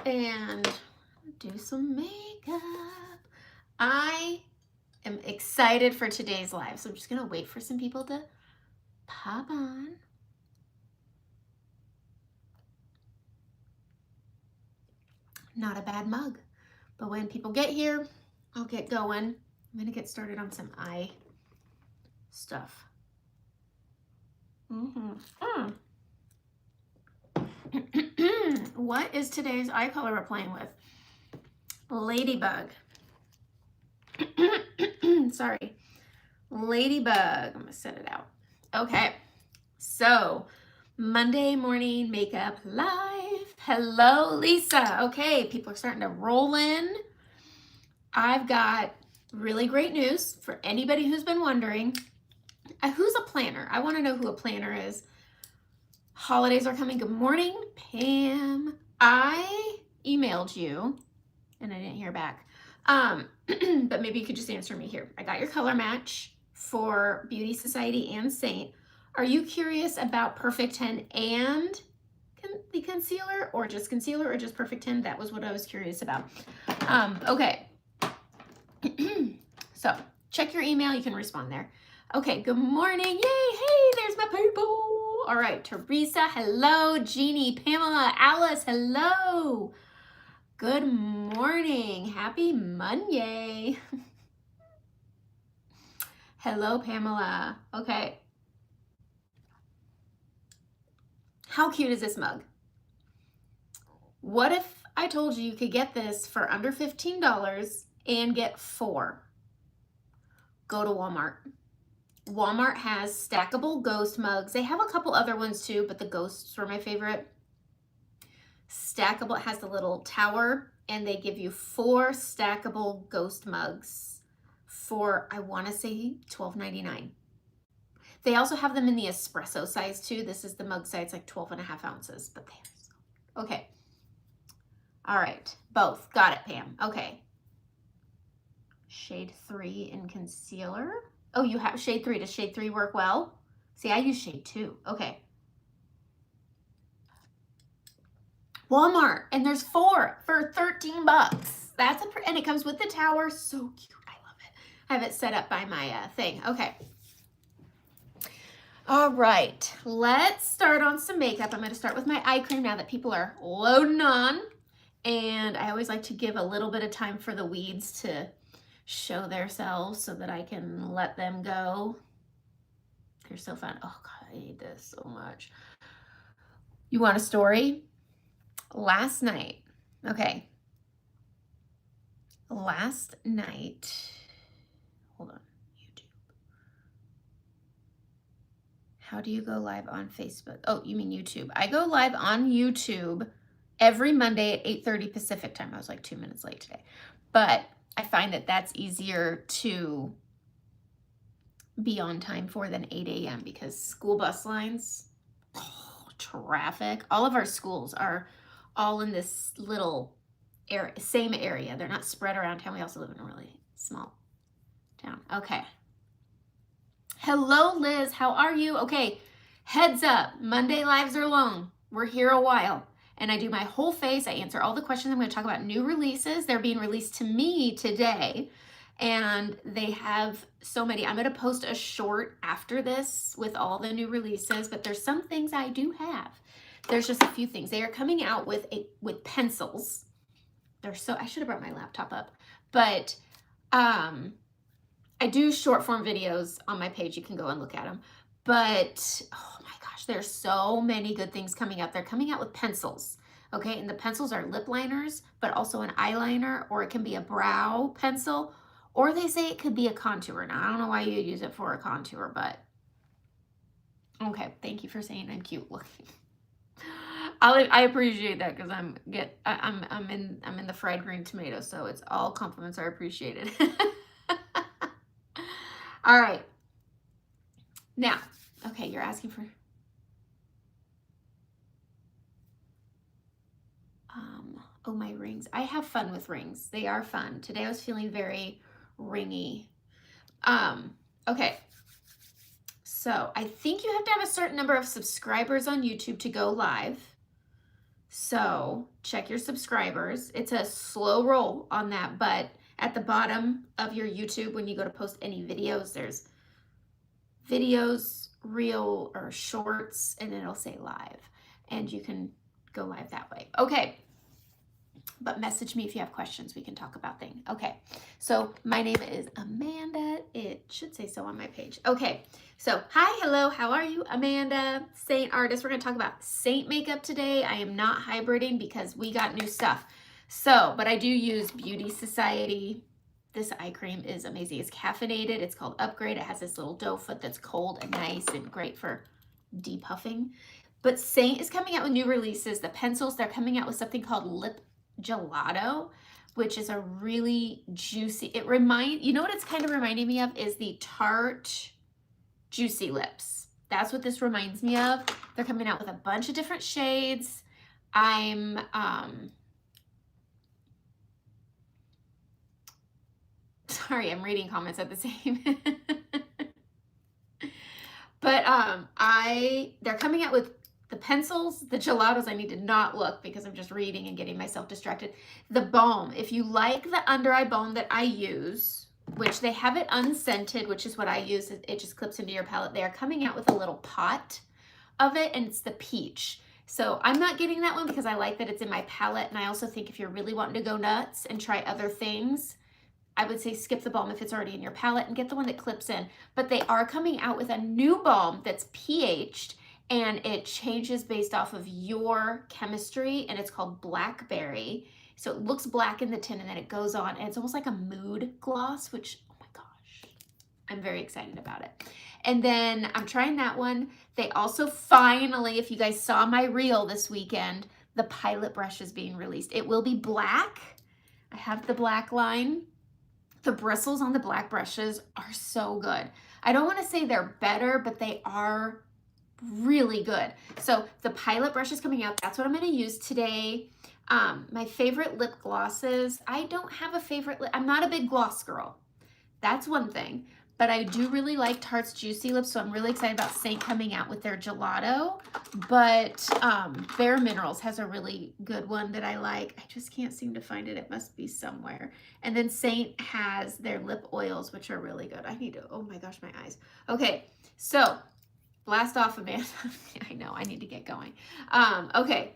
and do some makeup. I am excited for today's live, so I'm just gonna wait for some people to pop on. Not a bad mug, but when people get here, I'll get going. I'm gonna get started on some eye stuff. What is today's eye color we're playing with? Ladybug. Sorry. Ladybug. I'm gonna set it out. Okay. So, Monday morning makeup live. Hello, Lisa. Okay, people are starting to roll in. I've got really great news for anybody who's been wondering. Who's a planner? I want to know who a planner is. Holidays are coming. Good morning, Pam. I emailed you and I didn't hear back. But maybe you could just answer me here. I got your color match for Beauty Society and Saint. Are you curious about Perfect 10 and the concealer, or just concealer, or just Perfect 10? That was what I was curious about. Okay. So check your email. You can respond there. Okay, good morning. Yay, hey, there's my people. All right, Teresa, hello. Jeannie, Pamela, Alice, hello. Good morning. Happy Monday. Hello, Pamela. Okay. How cute is this mug? What if I told you you could get this for under $15 and get 4? Go to Walmart. Walmart has stackable ghost mugs. They have a couple other ones too, but the ghosts were my favorite. Stackable, it has the little tower, and they give you 4 stackable ghost mugs for, I want to say, $12.99. They also have them in the espresso size too. This is the mug size, like 12.5 ounces, but there's, okay. All right, both, got it, Pam. Okay. Shade 3 in concealer. Oh, you have shade 3. Does shade 3 work well? See, I use shade 2. Okay. Walmart, and there's 4 for $13. That's and it comes with the tower. So cute. I love it. I have it set up by my thing. Okay. All right. Let's start on some makeup. I'm going to start with my eye cream now that people are loading on. And I always like to give a little bit of time for the weeds to show themselves so that I can let them go. They're so fun. Oh God, I hate this so much. You want a story? Last night, okay. Last night, hold on, YouTube. How do you go live on Facebook? Oh, you mean YouTube. I go live on YouTube every Monday at 8:30 Pacific time. I was like 2 minutes late today. But I find that that's easier to be on time for than 8 a.m. because school bus lines, traffic. All of our schools are all in this little area, same area. They're not spread around town. We also live in a really small town. Okay. Hello, Liz. How are you? Okay. Heads up. Monday lives are long. We're here a while. And I do my whole face. I answer all the questions. I'm going to talk about new releases. They're being released to me today. And they have so many. I'm going to post a short after this with all the new releases. But there's some things I do have. There's just a few things. They are coming out with pencils. They're so, I should have brought my laptop up. But I do short form videos on my page. You can go and look at them. But, oh my gosh, there's so many good things coming out. They're coming out with pencils, okay? And the pencils are lip liners, but also an eyeliner, or it can be a brow pencil, or they say it could be a contour. Now, I don't know why you'd use it for a contour, but okay, thank you for saying I'm cute looking. I appreciate that because I'm in the fried green tomato, so it's all compliments are appreciated. All right. Now, okay, you're asking for oh, my rings. I have fun with rings. They are fun. Today I was feeling very ringy. Okay. So I think you have to have a certain number of subscribers on YouTube to go live. So check your subscribers. It's a slow roll on that, but at the bottom of your YouTube, when you go to post any videos, there's videos, reel, or shorts, and it'll say live. And you can go live that way. Okay. But message me if you have questions. We can talk about things. Okay, so my name is Amanda. It should say so on my page. Okay, so hi, hello, how are you? Amanda, Saint Artist. We're going to talk about Saint makeup today. I am not hybriding because we got new stuff. So, but I do use Beauty Society. This eye cream is amazing. It's caffeinated. It's called Upgrade. It has this little doe foot that's cold and nice and great for depuffing. But Saint is coming out with new releases. The pencils, they're coming out with something called Lip Gelato, which is a really juicy, you know what it's kind of reminding me of is the Tarte Juicy Lips. That's what this reminds me of. They're coming out with a bunch of different shades. I'm sorry, I'm reading comments at the same but they're coming out with the pencils, the gelatos. I need to not look because I'm just reading and getting myself distracted. The balm, if you like the under eye balm that I use, which they have it unscented, which is what I use, it just clips into your palette. They are coming out with a little pot of it, and it's the peach. So I'm not getting that one because I like that it's in my palette, and I also think if you're really wanting to go nuts and try other things, I would say skip the balm if it's already in your palette and get the one that clips in. But they are coming out with a new balm that's pH'd, and it changes based off of your chemistry, and it's called Blackberry. So it looks black in the tin, and then it goes on, and it's almost like a mood gloss, which, oh my gosh, I'm very excited about it. And then I'm trying that one. They also finally, if you guys saw my reel this weekend, the Pilot brush is being released. It will be black. I have the black line. The bristles on the black brushes are so good. I don't want to say they're better, but they are really good. So the Pilot brush is coming out. That's what I'm going to use today. My favorite lip glosses. I don't have a favorite lip. I'm not a big gloss girl. That's one thing. But I do really like Tarte's Juicy Lips, so I'm really excited about Saint coming out with their gelato. But Bare Minerals has a really good one that I like. I just can't seem to find it. It must be somewhere. And then Saint has their lip oils, which are really good. I need to, oh my gosh, my eyes. Okay, so blast off, Amanda. I know, I need to get going. Okay,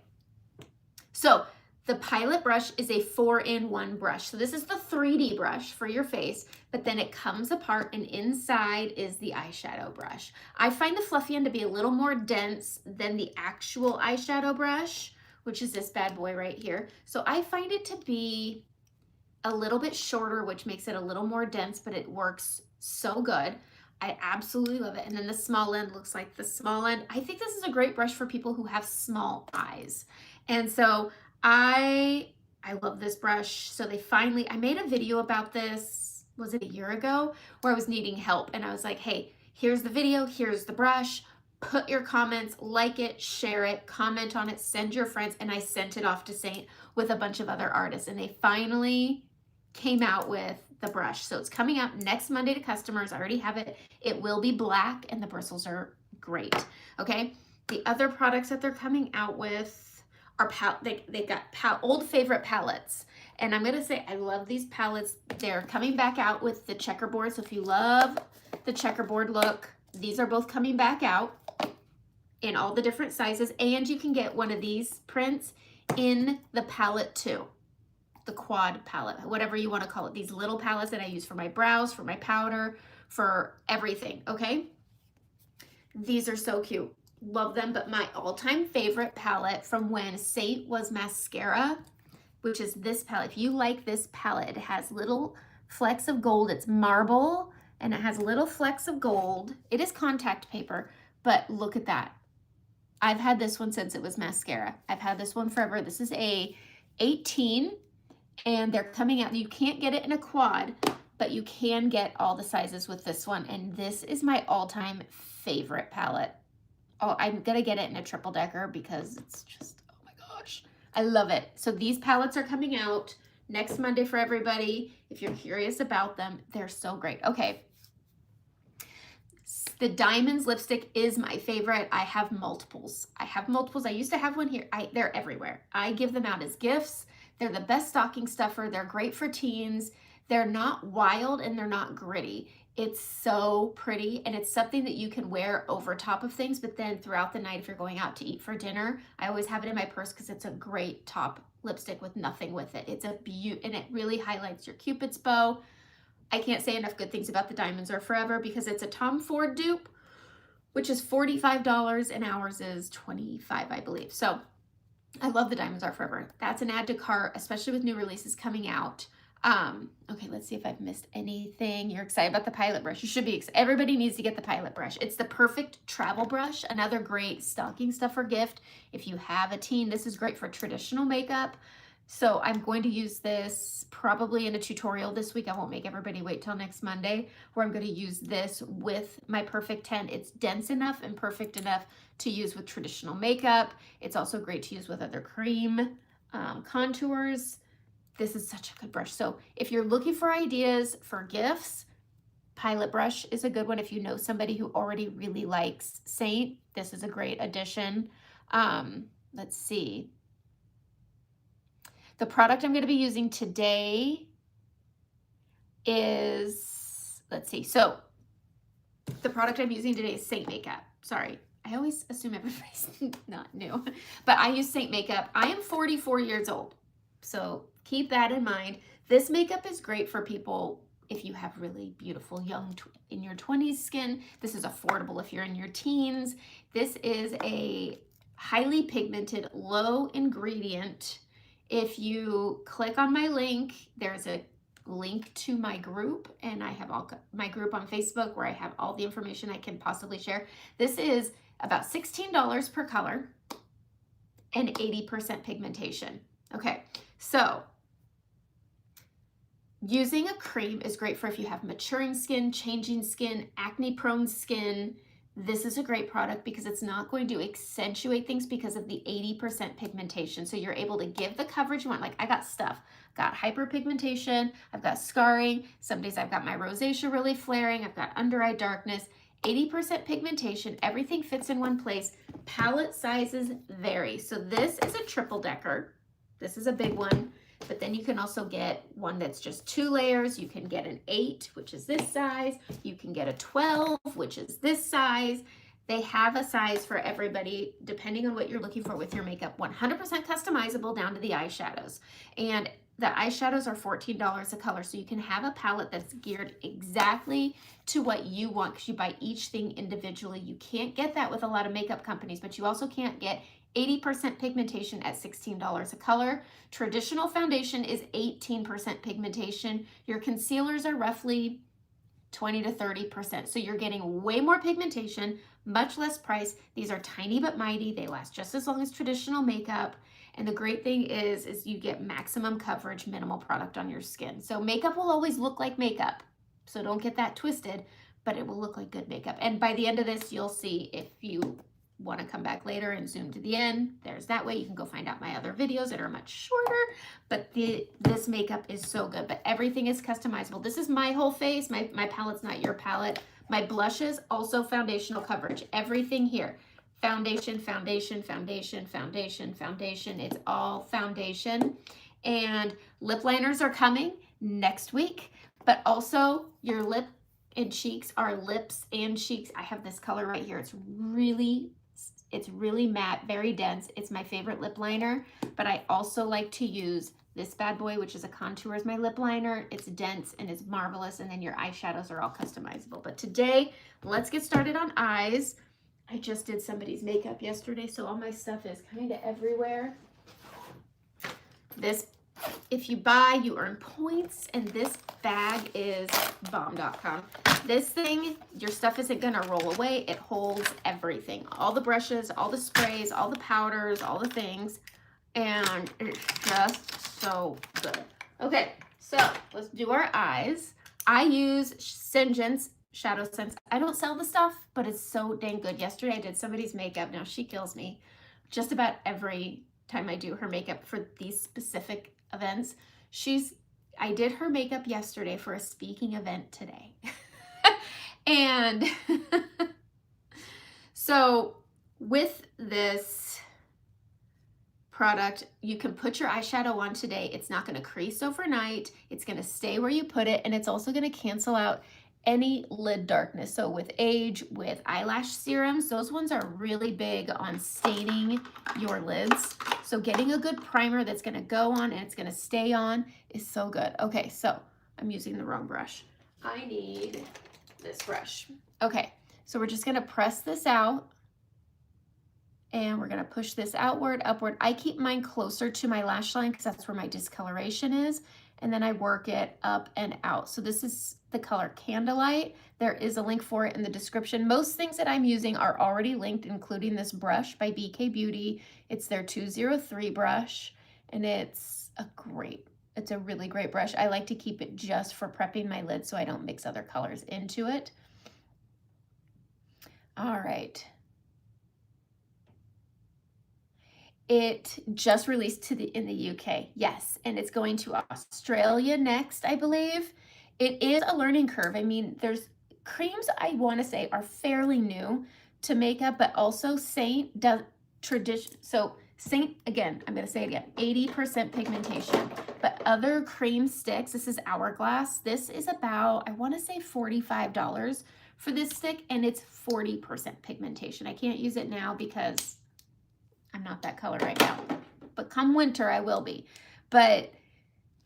so the Pilot brush is a 4-in-1 brush. So this is the 3D brush for your face, but then it comes apart, and inside is the eyeshadow brush. I find the fluffy end to be a little more dense than the actual eyeshadow brush, which is this bad boy right here. So I find it to be a little bit shorter, which makes it a little more dense, but it works so good. I absolutely love it. And then the small end looks like the small end. I think this is a great brush for people who have small eyes. And so I love this brush. So I made a video about this, was it a year ago, where I was needing help. And I was like, hey, here's the video, here's the brush. Put your comments, like it, share it, comment on it, send your friends. And I sent it off to Saint with a bunch of other artists. And they finally came out with the brush. So it's coming out next Monday to customers. I already have it. It will be black, and the bristles are great. Okay. The other products that they're coming out with are they got old favorite palettes. And I'm going to say I love these palettes. They're coming back out with the checkerboard. So if you love the checkerboard look, these are both coming back out in all the different sizes. And you can get one of these prints in the palette too. The quad palette, whatever you want to call it. These little palettes that I use for my brows, for my powder, for everything, okay? These are so cute. Love them, but my all-time favorite palette from when Saint was Mascara, which is this palette. If you like this palette, it has little flecks of gold. It's marble, and it has little flecks of gold. It is contact paper, but look at that. I've had this one since it was Mascara. I've had this one forever. This is a 18, and they're coming out. You can't get it in a quad, but you can get all the sizes with this one, and this is my all-time favorite palette. Oh, I'm gonna get it in a triple decker because it's just, oh my gosh, I love it. So these palettes are coming out next Monday for everybody. If you're curious about them, they're so great. Okay, The Diamonds lipstick is my favorite. I have multiples. I used to have one here. They're everywhere. I give them out as gifts. They're the best stocking stuffer. They're great for teens. They're not wild and they're not gritty. It's so pretty, and it's something that you can wear over top of things, but then throughout the night if you're going out to eat for dinner, I always have it in my purse because it's a great top lipstick with nothing with it. It's a beaut, and it really highlights your Cupid's bow. I can't say enough good things about the Diamonds Are Forever because it's a Tom Ford dupe, which is $45 and ours is $25, I believe. So I love the Diamonds Are Forever. That's an add to cart, especially with new releases coming out. Okay, let's see if I've missed anything. You're excited about the Pilot brush. You should be excited. Everybody needs to get the Pilot brush. It's the perfect travel brush. Another great stocking stuffer gift. If you have a teen, this is great for traditional makeup. So I'm going to use this probably in a tutorial this week. I won't make everybody wait till next Monday, where I'm going to use this with my Perfect 10. It's dense enough and perfect enough to use with traditional makeup. It's also great to use with other cream contours. This is such a good brush. So if you're looking for ideas for gifts, Pilot brush is a good one. If you know somebody who already really likes Saint, this is a great addition. Let's see. The product I'm going to be using today is, let's see. So the product I'm using today is Saint Makeup. Sorry. I always assume everybody's not new, but I use Saint Makeup. I am 44 years old. So keep that in mind. This makeup is great for people if you have really beautiful young in your 20s skin. This is affordable if you're in your teens. This is a highly pigmented, low ingredient. If you click on my link, there's a link to my group, and I have my group on Facebook where I have all the information I can possibly share. This is about $16 per color and 80% pigmentation. Okay, so using a cream is great for if you have maturing skin, changing skin, acne-prone skin. This is a great product because it's not going to accentuate things because of the 80% pigmentation. So you're able to give the coverage you want. Like I got stuff, got hyperpigmentation, I've got scarring. Some days I've got my rosacea really flaring. I've got under eye darkness, 80% pigmentation. Everything fits in one place. Palette sizes vary. So this is a triple decker. This is a big one. But then you can also get one that's just 2 layers. You can get an 8, which is this size. You can get a 12, which is this size. They have a size for everybody, depending on what you're looking for with your makeup. 100% customizable down to the eyeshadows. And the eyeshadows are $14 a color. So you can have a palette that's geared exactly to what you want because you buy each thing individually. You can't get that with a lot of makeup companies, but you also can't get 80% pigmentation at $16 a color. Traditional foundation is 18% pigmentation. Your concealers are roughly 20 to 30%. So you're getting way more pigmentation, much less price. These are tiny but mighty. They last just as long as traditional makeup. And the great thing is you get maximum coverage, minimal product on your skin. So makeup will always look like makeup. So don't get that twisted, but it will look like good makeup. And by the end of this, you'll see if you want to come back later and zoom to the end, there's that way. You can go find out my other videos that are much shorter, but this makeup is so good. But everything is customizable. This is my whole face. My palette's not your palette. My blushes, also foundational coverage. Everything here. Foundation, foundation, foundation, foundation, foundation. It's all foundation. And lip liners are coming next week, but also your lip and cheeks are lips and cheeks. I have this color right here. It's really matte, very dense. It's my favorite lip liner, but I also like to use this bad boy, which is a contour as my lip liner. It's dense and it's marvelous, and then your eyeshadows are all customizable. But today, let's get started on eyes. I just did somebody's makeup yesterday, so all my stuff is kind of everywhere. This, if you buy, you earn points, and this bag is balm.com. This thing, your stuff isn't gonna roll away. It holds everything. All the brushes, all the sprays, all the powders, all the things, and it's just so good. Okay, so let's do our eyes. I use Singen's Shadow Sense. I don't sell the stuff, but it's so dang good. Yesterday I did somebody's makeup. Now she kills me. Just about every time I do her makeup for these specific events, I did her makeup yesterday for a speaking event today. And So with this product, you can put your eyeshadow on today. It's not going to crease overnight. It's going to stay where you put it, and it's also going to cancel out any lid darkness. So with age, with eyelash serums, those ones are really big on staining your lids. So getting a good primer that's going to go on and it's going to stay on is so good. Okay, so I'm using the wrong brush. I need this brush. Okay, so we're just going to press this out. And we're gonna push this outward, upward. I keep mine closer to my lash line because that's where my discoloration is. And then I work it up and out. So this is the color Candlelight. There is a link for it in the description. Most things that I'm using are already linked, including this brush by BK Beauty. It's their 203 brush, and it's a really great brush. I like to keep it just for prepping my lid so I don't mix other colors into it. All right. It just released in the UK, yes, and it's going to Australia next, I believe. It is a learning curve. I mean, there's creams I want to say are fairly new to makeup, but also Saint does tradition. So Saint, again, I'm going to say it again, 80% pigmentation, but other cream sticks, this is Hourglass. This is about, I want to say $45 for this stick, and it's 40% pigmentation. I can't use it now because I'm not that color right now, but come winter I will be. But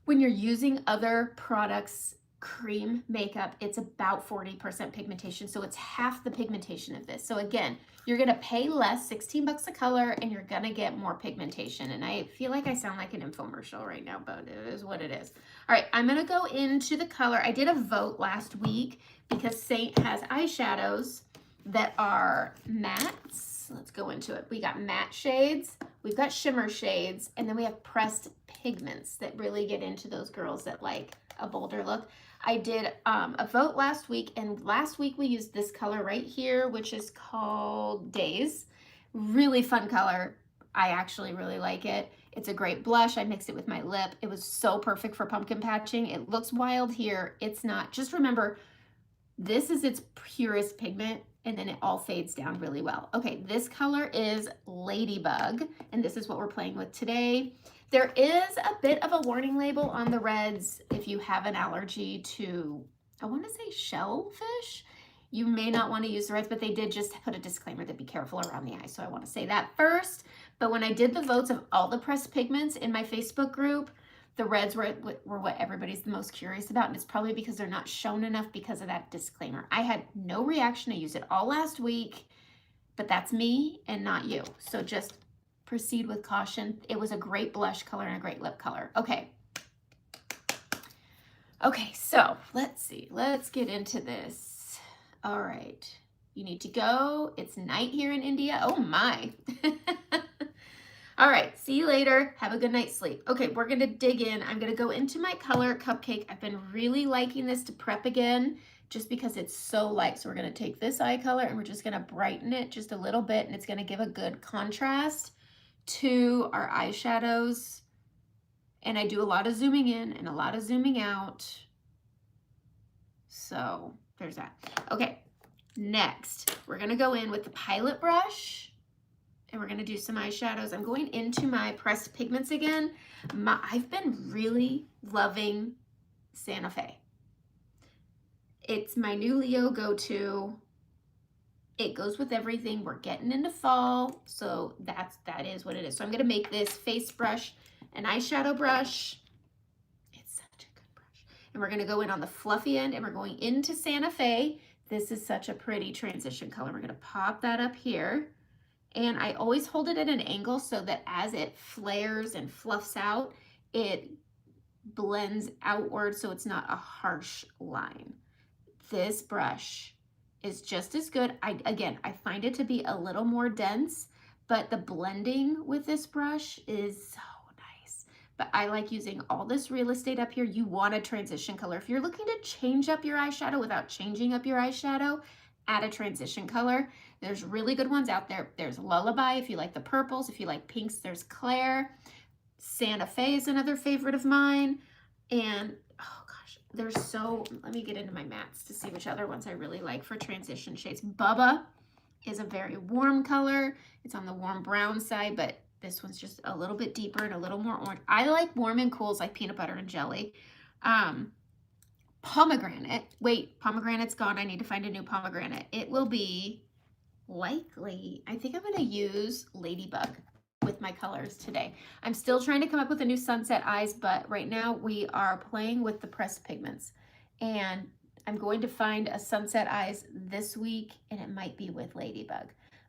when you're using other products, cream makeup, it's about 40% pigmentation. So it's half the pigmentation of this. So again, you're gonna pay less, 16 bucks a color, and you're gonna get more pigmentation. And I feel like I sound like an infomercial right now, but it is what it is. All right, I'm gonna go into the color. I did a vote last week because Saint has eyeshadows that are mattes. Let's go into it. We got matte shades, we've got shimmer shades, and then we have pressed pigments that really get into those girls that like a bolder look. I did a vote last week, and last week we used this color right here, which is called Days. Really fun color. I actually really like it. It's a great blush. I mixed it with my lip. It was so perfect for pumpkin patching. It looks wild here. It's not. Just remember, this is its purest pigment, and then it all fades down really well. Okay, this color is Ladybug, and this is what we're playing with today. There is a bit of a warning label on the reds if you have an allergy to, I want to say shellfish. You may not want to use the reds, but they did just put a disclaimer that be careful around the eye, so I want to say that first. But when I did the votes of all the pressed pigments in my Facebook group, the reds were what everybody's the most curious about, and it's probably because they're not shown enough because of that disclaimer. I had no reaction. I used it all last week, but that's me and not you. So just proceed with caution. It was a great blush color and a great lip color. Okay. Okay, so let's see. Let's get into this. All right. You need to go. It's night here in India. Oh my. All right, see you later. Have a good night's sleep. Okay, we're gonna dig in. I'm gonna go into my color Cupcake. I've been really liking this to prep again just because it's so light. So we're gonna take this eye color and we're just gonna brighten it just a little bit, and it's gonna give a good contrast to our eyeshadows. And I do a lot of zooming in and a lot of zooming out. So there's that. Okay, next, we're gonna go in with the Pilot brush. And we're going to do some eyeshadows. I'm going into my pressed pigments again. I've been really loving Santa Fe. It's my new Leo go-to. It goes with everything. We're getting into fall, so that is what it is. So I'm going to make this face brush an eyeshadow brush. It's such a good brush. And we're going to go in on the fluffy end, and we're going into Santa Fe. This is such a pretty transition color. We're going to pop that up here. And I always hold it at an angle so that as it flares and fluffs out, it blends outward so it's not a harsh line. This brush is just as good. Again, I find it to be a little more dense, but the blending with this brush is so nice. But I like using all this real estate up here. You want a transition color. If you're looking to change up your eyeshadow without changing up your eyeshadow, add a transition color. There's really good ones out there. There's Lullaby if you like the purples. If you like pinks, there's Claire. Santa Fe is another favorite of mine. And oh gosh, there's so, let me get into my mattes to see which other ones I really like for transition shades. Bubba is a very warm color. It's on the warm brown side, but this one's just a little bit deeper and a little more orange. I like warm and cools like peanut butter and jelly. Pomegranate. Wait, pomegranate's gone. I need to find a new pomegranate. It will be likely, I think I'm going to use Ladybug with my colors today. I'm still trying to come up with a new Sunset Eyes, but right now we are playing with the pressed pigments. And I'm going to find a Sunset Eyes this week, and it might be with Ladybug.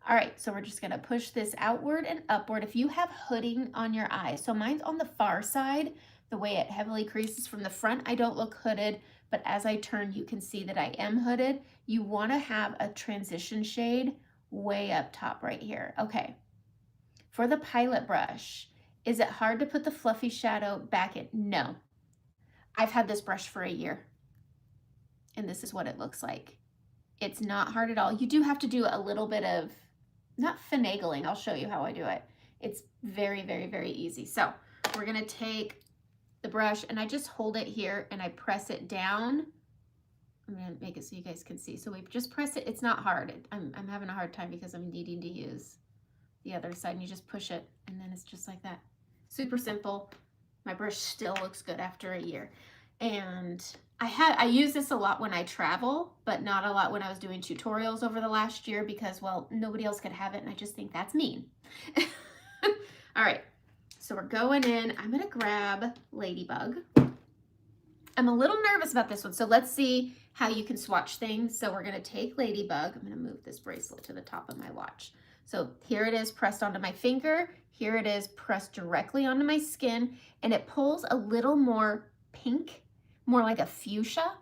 All right, so we're just going to push this outward and upward. If you have hooding on your eyes, so mine's on the far side, the way it heavily creases from the front, I don't look hooded, but as I turn, you can see that I am hooded. You want to have a transition shade way up top right here. Okay, for the Pilot brush, is it hard to put the fluffy shadow back in? No. I've had this brush for a year, and this is what it looks like. It's not hard at all. You do have to do a little bit of, not finagling, I'll show you how I do it. It's very, very, very easy. So we're gonna take the brush, and I just hold it here and I press it down. I'm gonna make it so you guys can see. So we just press it. It's not hard. I'm having a hard time because I'm needing to use the other side, and you just push it, and then it's just like that. Super simple. My brush still looks good after a year. And I use this a lot when I travel, but not a lot when I was doing tutorials over the last year because, well, nobody else could have it, and I just think that's mean. All right, so we're going in. I'm gonna grab Ladybug. I'm a little nervous about this one, so let's see how you can swatch things. So we're gonna take Ladybug. I'm gonna move this bracelet to the top of my watch. So here it is pressed onto my finger. Here it is pressed directly onto my skin, and it pulls a little more pink, more like a fuchsia.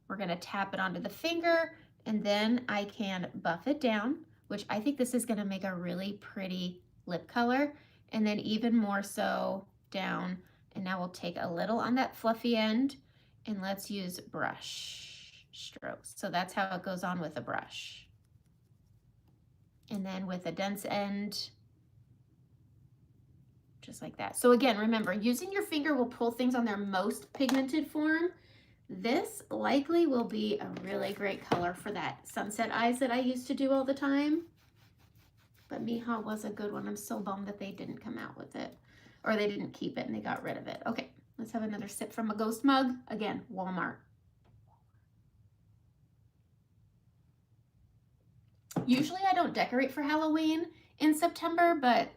We're gonna tap it onto the finger, and then I can buff it down, which I think this is gonna make a really pretty lip color, and then even more so down. And now we'll take a little on that fluffy end, and let's use brush strokes. So that's how it goes on with a brush. And then with a dense end, just like that. So again, remember, using your finger will pull things on their most pigmented form. This likely will be a really great color for that Sunset Eyes that I used to do all the time. But Miha was a good one. I'm so bummed that they didn't come out with it, or they didn't keep it and they got rid of it. Okay, let's have another sip from a ghost mug. Again, Walmart. Usually I don't decorate for Halloween in September, but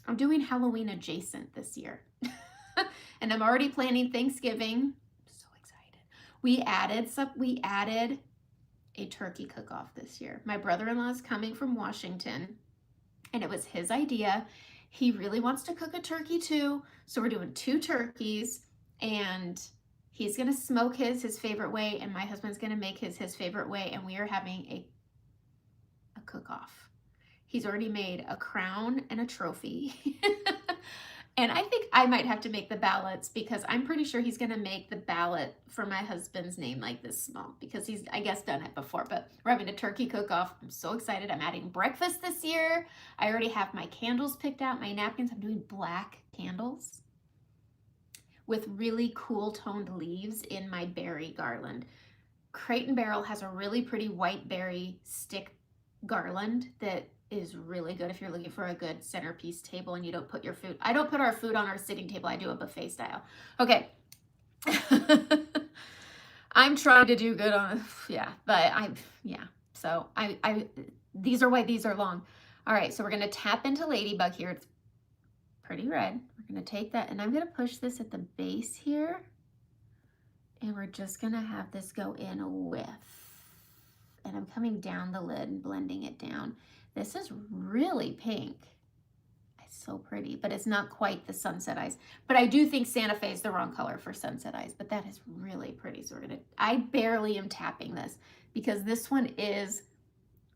I'm doing Halloween adjacent this year. And I'm already planning Thanksgiving. I'm so excited. We added a turkey cook-off this year. My brother-in-law is coming from Washington, and it was his idea. He really wants to cook a turkey too, so we're doing 2 turkeys, and he's gonna smoke his favorite way, and my husband's gonna make his favorite way, and we are having a cook-off. He's already made a crown and a trophy. And I think I might have to make the ballots because I'm pretty sure he's gonna make the ballot for my husband's name like this small because he's, I guess, done it before. But we're having a turkey cook-off. I'm so excited. I'm adding breakfast this year. I already have my candles picked out, my napkins. I'm doing black candles with really cool toned leaves in my berry garland. Crate and Barrel has a really pretty white berry stick garland that is really good if you're looking for a good centerpiece table and you don't put your food. I don't put our food on our sitting table. I do a buffet style. Okay. I'm trying to do good on, yeah, but So these are white, these are long. All right, so we're gonna tap into Ladybug here. It's pretty red. We're gonna take that, and I'm gonna push this at the base here, and we're just gonna have this go in a whiff. And I'm coming down the lid and blending it down. This is really pink. It's so pretty, but it's not quite the Sunset Eyes. But I do think Santa Fe is the wrong color for Sunset Eyes, but that is really pretty. So I barely am tapping this because this one is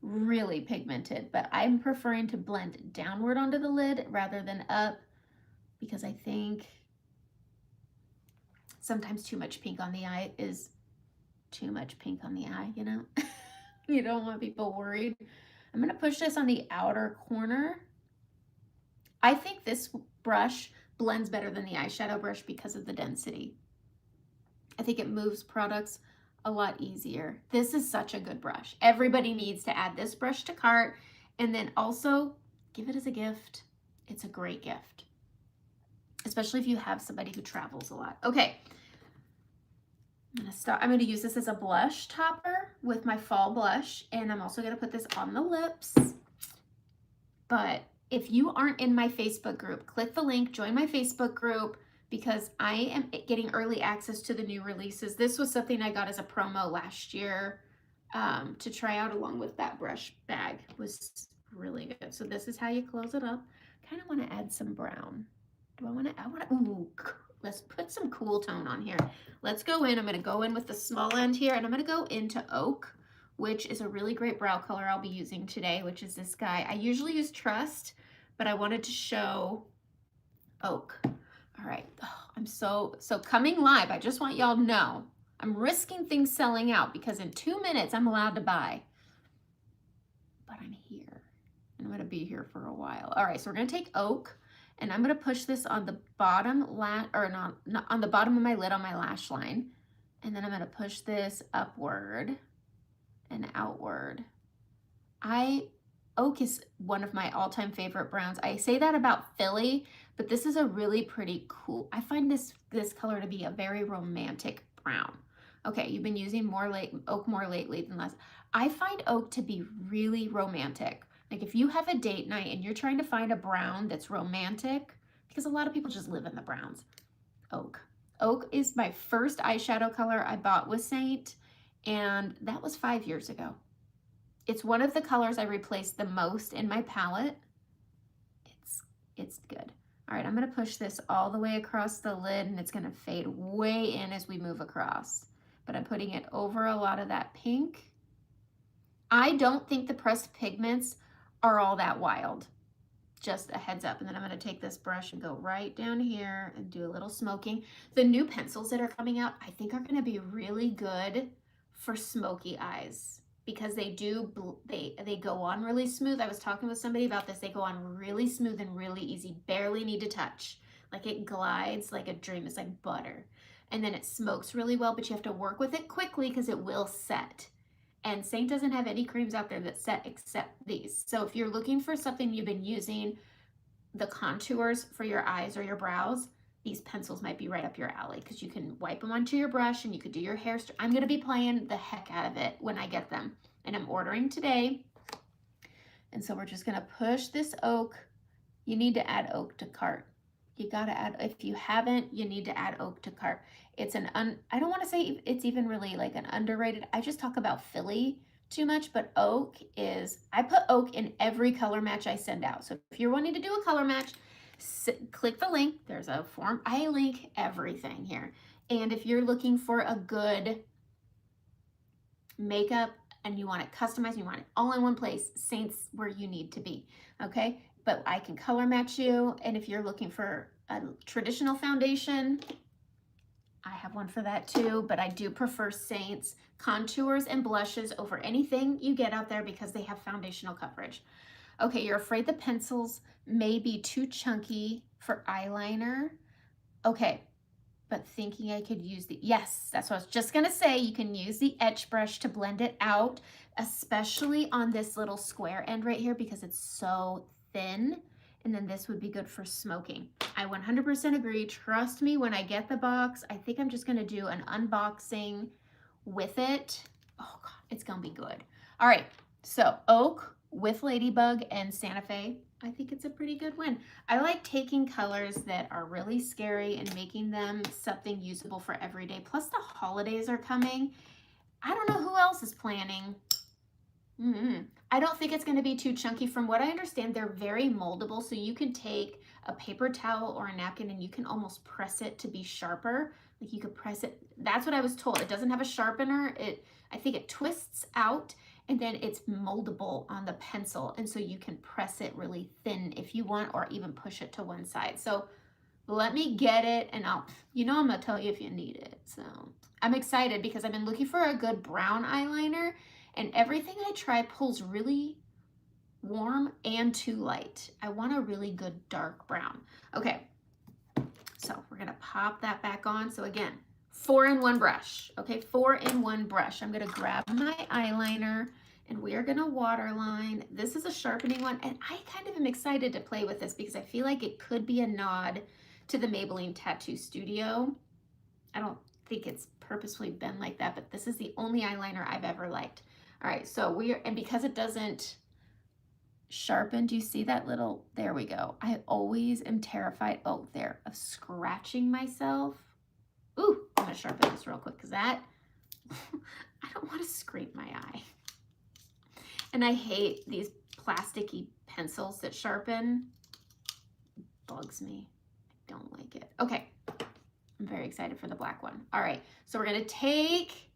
really pigmented, but I'm preferring to blend downward onto the lid rather than up because I think sometimes too much pink on the eye is too much pink on the eye, you know? You don't want people worried. I'm gonna push this on the outer corner. I think this brush blends better than the eyeshadow brush because of the density. I think it moves products a lot easier. This is such a good brush. Everybody needs to add this brush to cart, and then also give it as a gift. It's a great gift, especially if you have somebody who travels a lot. Okay, I'm gonna use this as a blush topper with my fall blush, and I'm also gonna put this on the lips. But if you aren't in my Facebook group, click the link, join my Facebook group, because I am getting early access to the new releases. This was something I got as a promo last year to try out along with that brush bag. It was really good. So this is how you close it up. Kind of want to add some brown. Ooh, let's put some cool tone on here. Let's go in. I'm going to go in with the small end here, and I'm going to go into Oak, which is a really great brow color I'll be using today, which is this guy. I usually use Trust, but I wanted to show Oak. All right, I'm so coming live. I just want y'all to know I'm risking things selling out because in 2 minutes I'm allowed to buy. But I'm here, and I'm going to be here for a while. All right, so we're going to take Oak, and I'm going to push this on the bottom not on the bottom of my lid on my lash line, and then I'm going to push this upward and outward. Oak is one of my all-time favorite browns. I say that about Philly, but this is a really pretty cool. I find this color to be a very romantic brown. Okay, you've been using Oak more lately than less. I find Oak to be really romantic. Like if you have a date night and you're trying to find a brown that's romantic, because a lot of people just live in the browns. Oak. Oak is my first eyeshadow color I bought with Saint, and that was 5 years ago. It's one of the colors I replaced the most in my palette. It's good. All right, I'm gonna push this all the way across the lid, and it's gonna fade way in as we move across. But I'm putting it over a lot of that pink. I don't think the pressed pigments are all that wild. Just a heads up. And then I'm gonna take this brush and go right down here and do a little smoking. The new pencils that are coming out, I think are gonna be really good for smoky eyes, because they go on really smooth. I was talking with somebody about this. They go on really smooth and really easy, barely need to touch. Like it glides like a dream. It's like butter. And then it smokes really well, but you have to work with it quickly because it will set. And Saint doesn't have any creams out there that set except these. So if you're looking for something you've been using, the contours for your eyes or your brows, these pencils might be right up your alley, because you can wipe them onto your brush and you could do your hair. I'm going to be playing the heck out of it when I get them, and I'm ordering today. And so we're just going to push this Oak. You need to add Oak to cart. You got to add, if you haven't, you need to add Oak to cart. It's I don't want to say it's even really like an underrated. I just talk about Philly too much, but Oak is, I put Oak in every color match I send out. So if you're wanting to do a color match, click the link. There's a form. I link everything here. And if you're looking for a good makeup and you want it customized, you want it all in one place, Saint's where you need to be. Okay, but I can color match you. And if you're looking for a traditional foundation, I have one for that too, but I do prefer Saint's contours and blushes over anything you get out there because they have foundational coverage. Okay, you're afraid the pencils may be too chunky for eyeliner. Okay, but thinking I could use yes, that's what I was just gonna say. You can use the etch brush to blend it out, especially on this little square end right here because it's so thin. And then this would be good for smoking. I 100% agree. Trust me, when I get the box, I think I'm just gonna do an unboxing with it. Oh God, it's gonna be good. All right, so Oak with Ladybug and Santa Fe, I think it's a pretty good win. I like taking colors that are really scary and making them something usable for every day. Plus the holidays are coming. I don't know who else is planning. I don't think it's going to be too chunky. From what I understand, they're very moldable, so you can take a paper towel or a napkin and you can almost press it to be sharper. Like you could press it. That's what I was told. It doesn't have a sharpener. I think it twists out and then it's moldable on the pencil, and so you can press it really thin if you want, or even push it to one side. So let me get it, and I'm gonna tell you if you need it. So I'm excited because I've been looking for a good brown eyeliner, and everything I try pulls really warm and too light. I want a really good dark brown. Okay, so we're gonna pop that back on. So again, 4-in-1 brush. Okay, 4-in-1 brush. I'm gonna grab my eyeliner and we are gonna waterline. This is a sharpening one, and I kind of am excited to play with this because I feel like it could be a nod to the Maybelline Tattoo Studio. I don't think it's purposefully been like that, but this is the only eyeliner I've ever liked. All right, so and because it doesn't sharpen, do you see that little, there we go. I always am terrified, oh, there, of scratching myself. Ooh, I'm gonna sharpen this real quick because that, I don't want to scrape my eye. And I hate these plasticky pencils that sharpen. It bugs me. I don't like it. Okay, I'm very excited for the black one. All right, so we're gonna take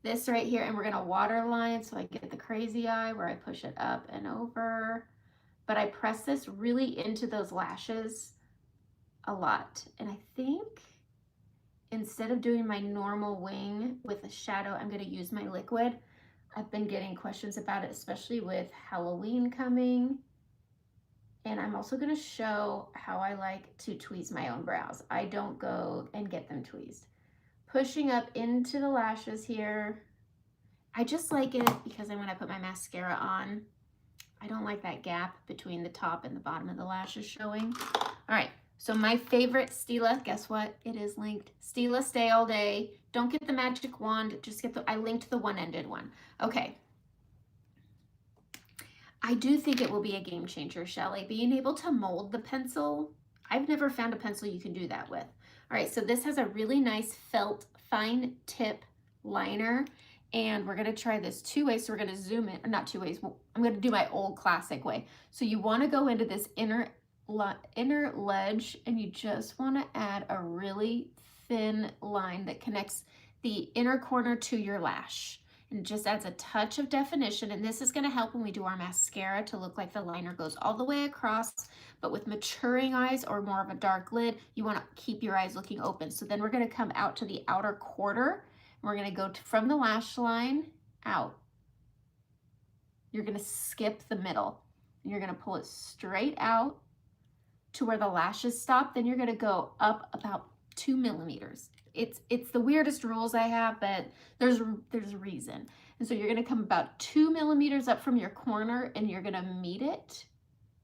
this right here and we're gonna waterline so I get the crazy eye where I push it up and over. But I press this really into those lashes a lot. And I think instead of doing my normal wing with a shadow, I'm gonna use my liquid. I've been getting questions about it, especially with Halloween coming. And I'm also gonna show how I like to tweeze my own brows. I don't go and get them tweezed. Pushing up into the lashes here. I just like it because then when I put my mascara on, I don't like that gap between the top and the bottom of the lashes showing. All right, so my favorite Stila, guess what? It is linked. Stila Stay All Day. Don't get the magic wand, just get I linked the one-ended one. Okay. I do think it will be a game changer, Shelly. Being able to mold the pencil, I've never found a pencil you can do that with. All right, so this has a really nice felt fine tip liner, and we're gonna try this 2 ways. So we're gonna zoom in, or not 2 ways, I'm gonna do my old classic way. So you wanna go into this inner ledge, and you just wanna add a really thin line that connects the inner corner to your lash. And it just adds a touch of definition, and this is gonna help when we do our mascara to look like the liner goes all the way across. But with maturing eyes or more of a dark lid, you wanna keep your eyes looking open. So then we're gonna come out to the outer quarter. We're gonna go from the lash line out. You're gonna skip the middle, and you're gonna pull it straight out to where the lashes stop. Then you're gonna go up about 2 millimeters. It's the weirdest rules I have, but there's a reason. And so you're gonna come about 2 millimeters up from your corner, and you're gonna meet it,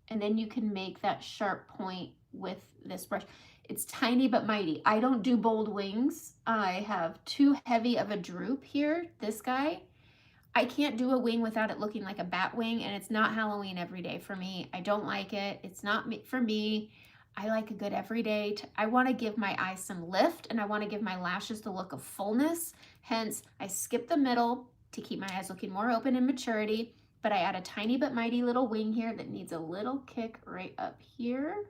and then you can make that sharp point with this brush. It's tiny but mighty. I don't do bold wings. I have too heavy of a droop here, this guy. I can't do a wing without it looking like a bat wing, and it's not Halloween every day for me. I don't like it. It's not for me. I like a good everyday. I want to give my eyes some lift, and I want to give my lashes the look of fullness. Hence, I skip the middle to keep my eyes looking more open in maturity, but I add a tiny but mighty little wing here that needs a little kick right up here.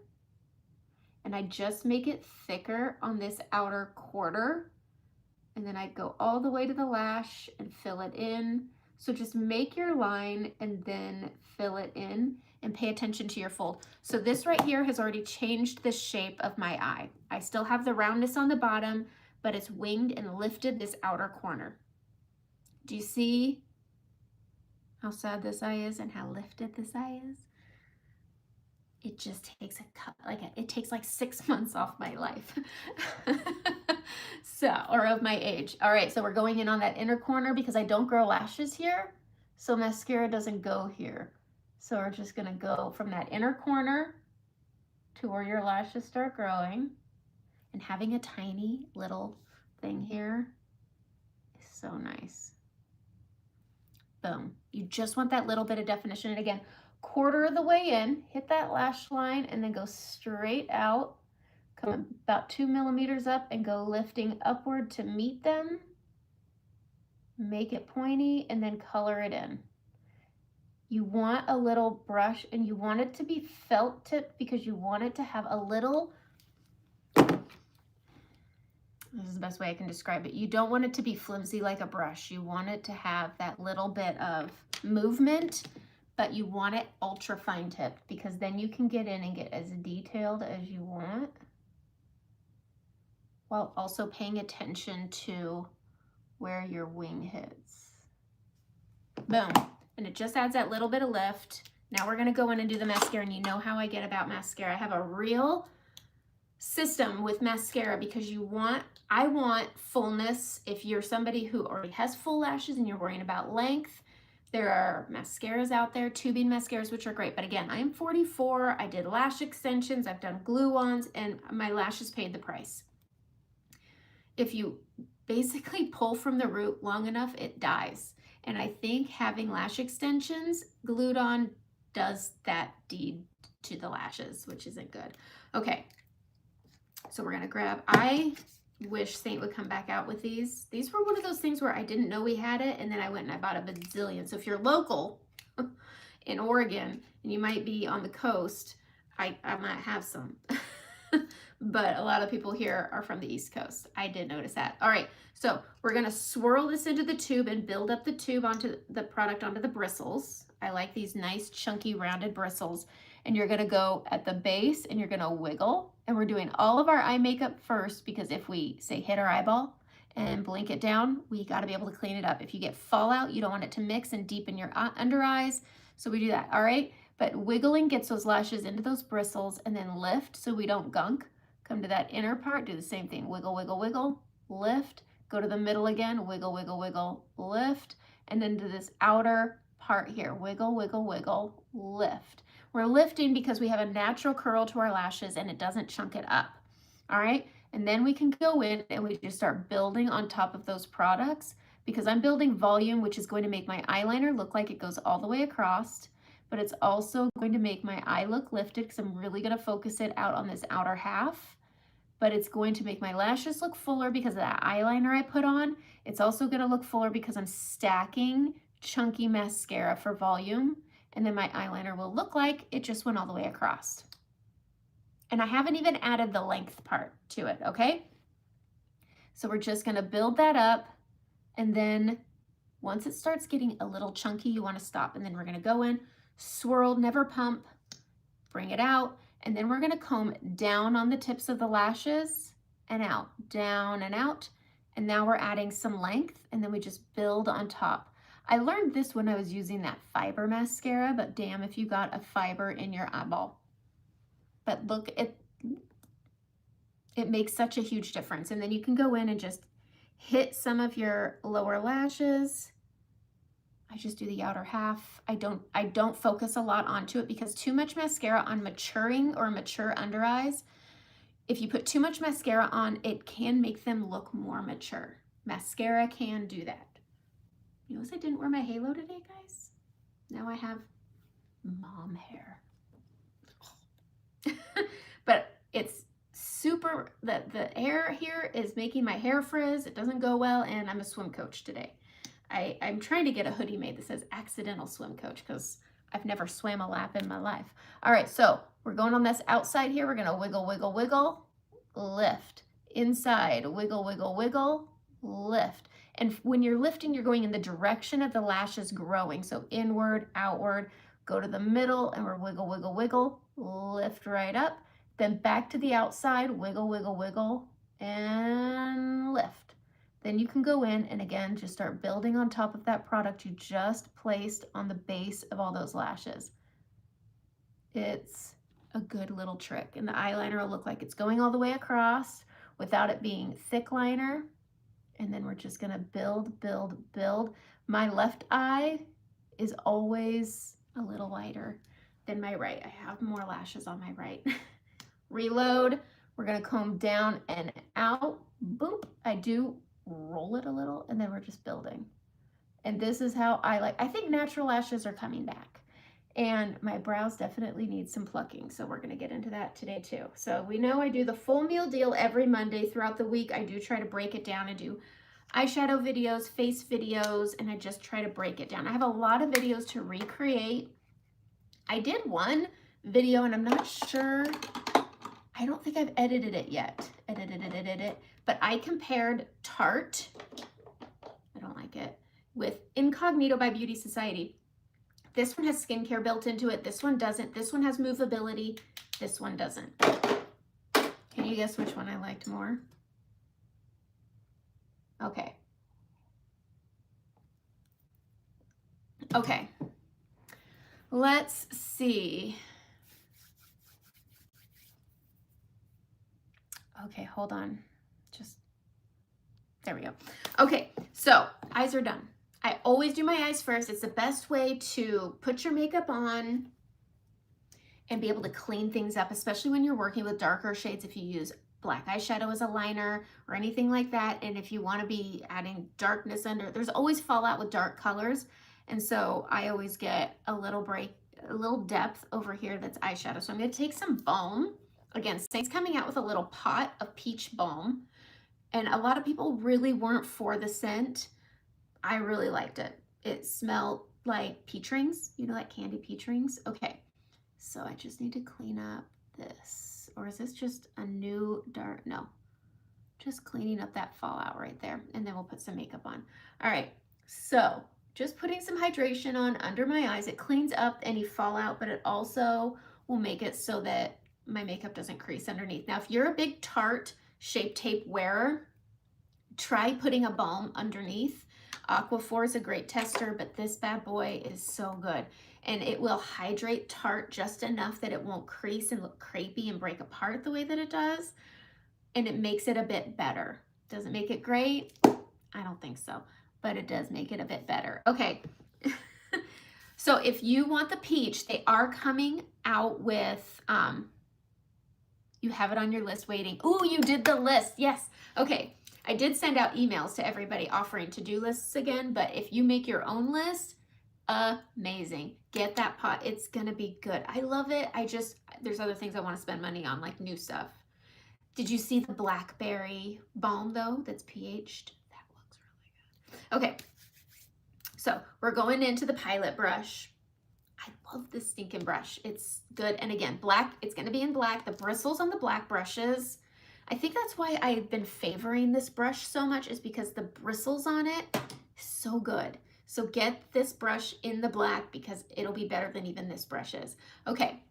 And I just make it thicker on this outer quarter. And then I go all the way to the lash and fill it in. So just make your line and then fill it in, and pay attention to your fold. So this right here has already changed the shape of my eye. I still have the roundness on the bottom, but it's winged and lifted this outer corner. Do you see how sad this eye is and how lifted this eye is? It just takes it takes like 6 months off my life. So, or of my age. All right, so we're going in on that inner corner because I don't grow lashes here, so mascara doesn't go here. So we're just gonna go from that inner corner to where your lashes start growing, and having a tiny little thing here is so nice. Boom. You just want that little bit of definition. And again, quarter of the way in, hit that lash line, and then go straight out, come about 2 millimeters up, and go lifting upward to meet them. Make it pointy, and then color it in. You want a little brush, and you want it to be felt tip because you want it to have a little, this is the best way I can describe it. You don't want it to be flimsy like a brush. You want it to have that little bit of movement, but you want it ultra fine tipped because then you can get in and get as detailed as you want while also paying attention to where your wing hits. Boom. And it just adds that little bit of lift. Now we're gonna go in and do the mascara, and you know how I get about mascara. I have a real system with mascara because I want fullness. If you're somebody who already has full lashes and you're worrying about length, there are mascaras out there, tubing mascaras, which are great. But again, I'm 44. I did lash extensions. I've done glue-ons, and my lashes paid the price. If you basically pull from the root long enough, it dies. And I think having lash extensions glued on does that deed to the lashes, which isn't good. Okay, so we're gonna grab, I wish Saint would come back out with these. These were one of those things where I didn't know we had it, and then I went and I bought a bazillion. So if you're local in Oregon and you might be on the coast, I might have some. But a lot of people here are from the East Coast. I did notice that. All right, so we're gonna swirl this into the tube and build up the tube onto the product onto the bristles. I like these nice chunky rounded bristles. And you're gonna go at the base and you're gonna wiggle. And we're doing all of our eye makeup first because if we say hit our eyeball and blink it down, we gotta be able to clean it up. If you get fallout, you don't want it to mix and deepen your under eyes. So we do that, all right? But wiggling gets those lashes into those bristles and then lift so we don't gunk. Come to that inner part, do the same thing. Wiggle, wiggle, wiggle, lift. Go to the middle again, wiggle, wiggle, wiggle, lift. And then to this outer part here, wiggle, wiggle, wiggle, lift. We're lifting because we have a natural curl to our lashes and it doesn't chunk it up, all right? And then we can go in and we just start building on top of those products because I'm building volume, which is going to make my eyeliner look like it goes all the way across, but it's also going to make my eye look lifted because I'm really gonna focus it out on this outer half, but it's going to make my lashes look fuller because of that eyeliner I put on. It's also gonna look fuller because I'm stacking chunky mascara for volume. And then my eyeliner will look like it just went all the way across. And I haven't even added the length part to it, okay? So we're just gonna build that up, and then once it starts getting a little chunky, you wanna stop, and then we're gonna go in, swirl, never pump, bring it out, and then we're gonna comb down on the tips of the lashes and out, down and out, and now we're adding some length, and then we just build on top. I learned this when I was using that fiber mascara, but damn if you got a fiber in your eyeball. But look, it makes such a huge difference. And then you can go in and just hit some of your lower lashes. I just do the outer half. I don't focus a lot onto it because too much mascara on maturing or mature under eyes, if you put too much mascara on, it can make them look more mature. Mascara can do that. You notice I didn't wear my halo today, guys? Now I have mom hair. But it's super, the air here is making my hair frizz. It doesn't go well, and I'm a swim coach today. I'm trying to get a hoodie made that says accidental swim coach because I've never swam a lap in my life. All right, so we're going on this outside here. We're gonna wiggle, wiggle, wiggle, lift. Inside, wiggle, wiggle, wiggle, lift. And when you're lifting, you're going in the direction of the lashes growing. So inward, outward, go to the middle, and we're wiggle, wiggle, wiggle, lift right up. Then back to the outside, wiggle, wiggle, wiggle, and lift. Then you can go in and again, just start building on top of that product you just placed on the base of all those lashes. It's a good little trick. And the eyeliner will look like it's going all the way across without it being thick liner. And then we're just gonna build, build, build. My left eye is always a little lighter than my right. I have more lashes on my right. Reload, we're gonna comb down and out, boop. I do roll it a little and then we're just building. And this is how I think natural lashes are coming back. And my brows definitely need some plucking. So we're gonna get into that today too. So we know I do the full meal deal every Monday throughout the week. I do try to break it down and do eyeshadow videos, face videos, and I just try to break it down. I have a lot of videos to recreate. I did one video and I'm not sure, I don't think I've edited it yet. But I compared Tarte, I don't like it, with Incognito by Beauty Society. This one has skincare built into it. This one doesn't. This one has movability. This one doesn't. Can you guess which one I liked more? Okay. Okay. Let's see. Okay, hold on. Just, there we go. Okay, so eyes are done. I always do my eyes first. It's the best way to put your makeup on and be able to clean things up, especially when you're working with darker shades. If you use black eyeshadow as a liner or anything like that, and if you want to be adding darkness under, there's always fallout with dark colors, and so I always get a little break, a little depth over here that's eyeshadow. So I'm going to take some balm. Again, Saint's coming out with a little pot of peach balm, and a lot of people really weren't for the scent. I really liked it. It smelled like peach rings, you know, like candy peach rings. Okay, so I just need to clean up this. Or is this just a new dark? No, just cleaning up that fallout right there. And then we'll put some makeup on. All right, so just putting some hydration on under my eyes. It cleans up any fallout, but it also will make it so that my makeup doesn't crease underneath. Now, if you're a big Tarte Shape Tape wearer, try putting a balm underneath. Aquaphor is a great tester, but this bad boy is so good. And it will hydrate Tarte just enough that it won't crease and look crepey and break apart the way that it does. And it makes it a bit better. Doesn't make it great? I don't think so, but it does make it a bit better. Okay. So if you want the peach, they are coming out with, you have it on your list waiting. Ooh, you did the list. Yes. Okay. I did send out emails to everybody offering to-do lists again, but if you make your own list, amazing. Get that pot. It's going to be good. I love it. There's other things I want to spend money on, like new stuff. Did you see the blackberry balm though? That's pH'd. That looks really good. Okay. So we're going into the Pilot brush. I love this stinking brush. It's good. And again, black, it's going to be in black. The bristles on the black brushes, I think that's why I've been favoring this brush so much, is because the bristles on it is so good. So get this brush in the black because it'll be better than even this brush is. Okay,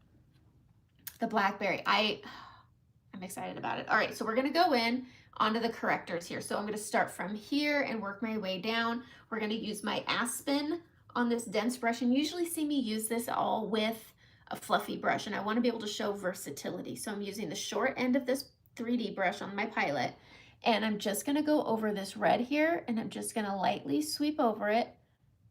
the blackberry. I'm excited about it. All right, so we're gonna go in onto the correctors here. So I'm gonna start from here and work my way down. We're gonna use my Aspen on this dense brush, and usually see me use this all with a fluffy brush, and I wanna be able to show versatility. So I'm using the short end of this 3D brush on my Pilot, and I'm just gonna go over this red here, and I'm just gonna lightly sweep over it,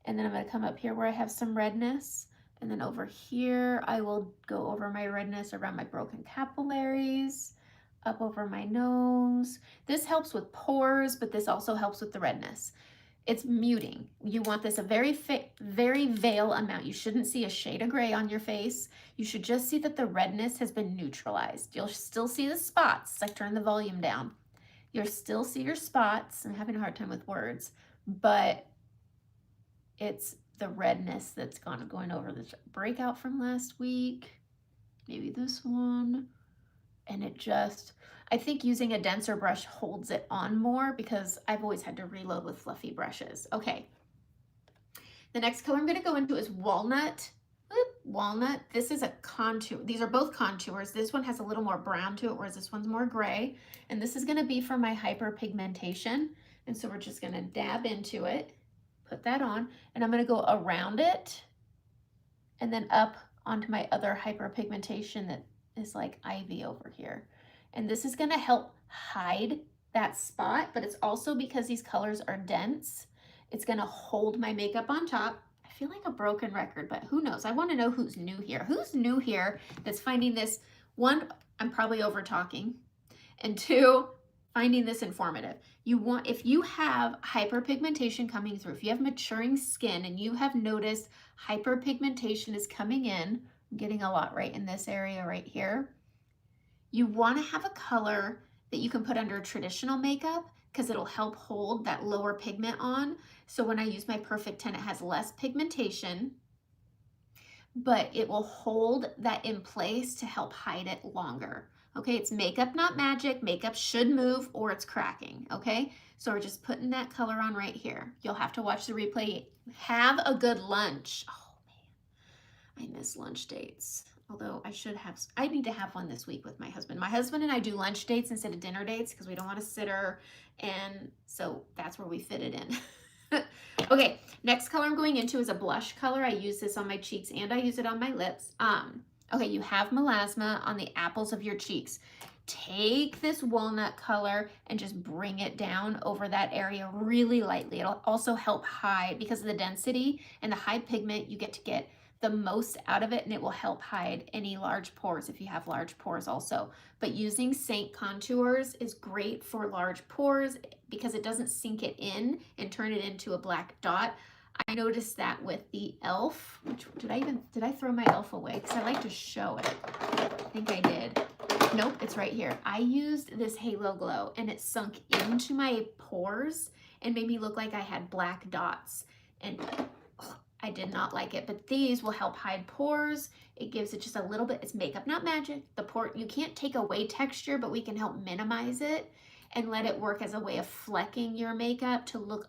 and then I'm gonna come up here where I have some redness, and then over here I will go over my redness around my broken capillaries, up over my nose. This helps with pores, but this also helps with the redness. It's muting. You want this a very veil amount. You shouldn't see a shade of gray on your face. You should just see that the redness has been neutralized. You'll still see the spots. I turn the volume down. You'll still see your spots. I'm having a hard time with words, but it's the redness that's going over this breakout from last week, maybe this one, and it just, I think using a denser brush holds it on more because I've always had to reload with fluffy brushes. Okay, the next color I'm going to go into is Walnut. Walnut, this is a contour. These are both contours. This one has a little more brown to it, whereas this one's more gray. And this is going to be for my hyperpigmentation. And so we're just going to dab into it, put that on, and I'm going to go around it and then up onto my other hyperpigmentation that is like ivy over here. And this is going to help hide that spot, but it's also because these colors are dense, it's going to hold my makeup on top. I feel like a broken record, but who knows? I want to know who's new here. Who's new here that's finding this? One, I'm probably over talking, and two, finding this informative. If you have hyperpigmentation coming through, if you have maturing skin and you have noticed hyperpigmentation is coming in, I'm getting a lot right in this area right here, you want to have a color that you can put under traditional makeup because it'll help hold that lower pigment on. So when I use my Perfect 10, it has less pigmentation, but it will hold that in place to help hide it longer. Okay, it's makeup, not magic. Makeup should move or it's cracking, okay? So we're just putting that color on right here. You'll have to watch the replay. Have a good lunch. Oh man, I miss lunch dates. Although I need to have one this week with my husband. My husband and I do lunch dates instead of dinner dates because we don't want a sitter. And so that's where we fit it in. Okay, next color I'm going into is a blush color. I use this on my cheeks and I use it on my lips. Okay, you have melasma on the apples of your cheeks. take this walnut color and just bring it down over that area really lightly. It'll also help hide, because of the density and the high pigment, you get to get the most out of it, and it will help hide any large pores if you have large pores also. But using Saint Contours is great for large pores because it doesn't sink it in and turn it into a black dot. I noticed that with the e.l.f. Which did I throw my e.l.f. away? Because I like to show it. I think I did. Nope, it's right here. I used this Halo Glow and it sunk into my pores and made me look like I had black dots. And I did not like it, but these will help hide pores. It gives it just a little bit. It's makeup, not magic. The pore, you can't take away texture, but we can help minimize it and let it work as a way of flecking your makeup to look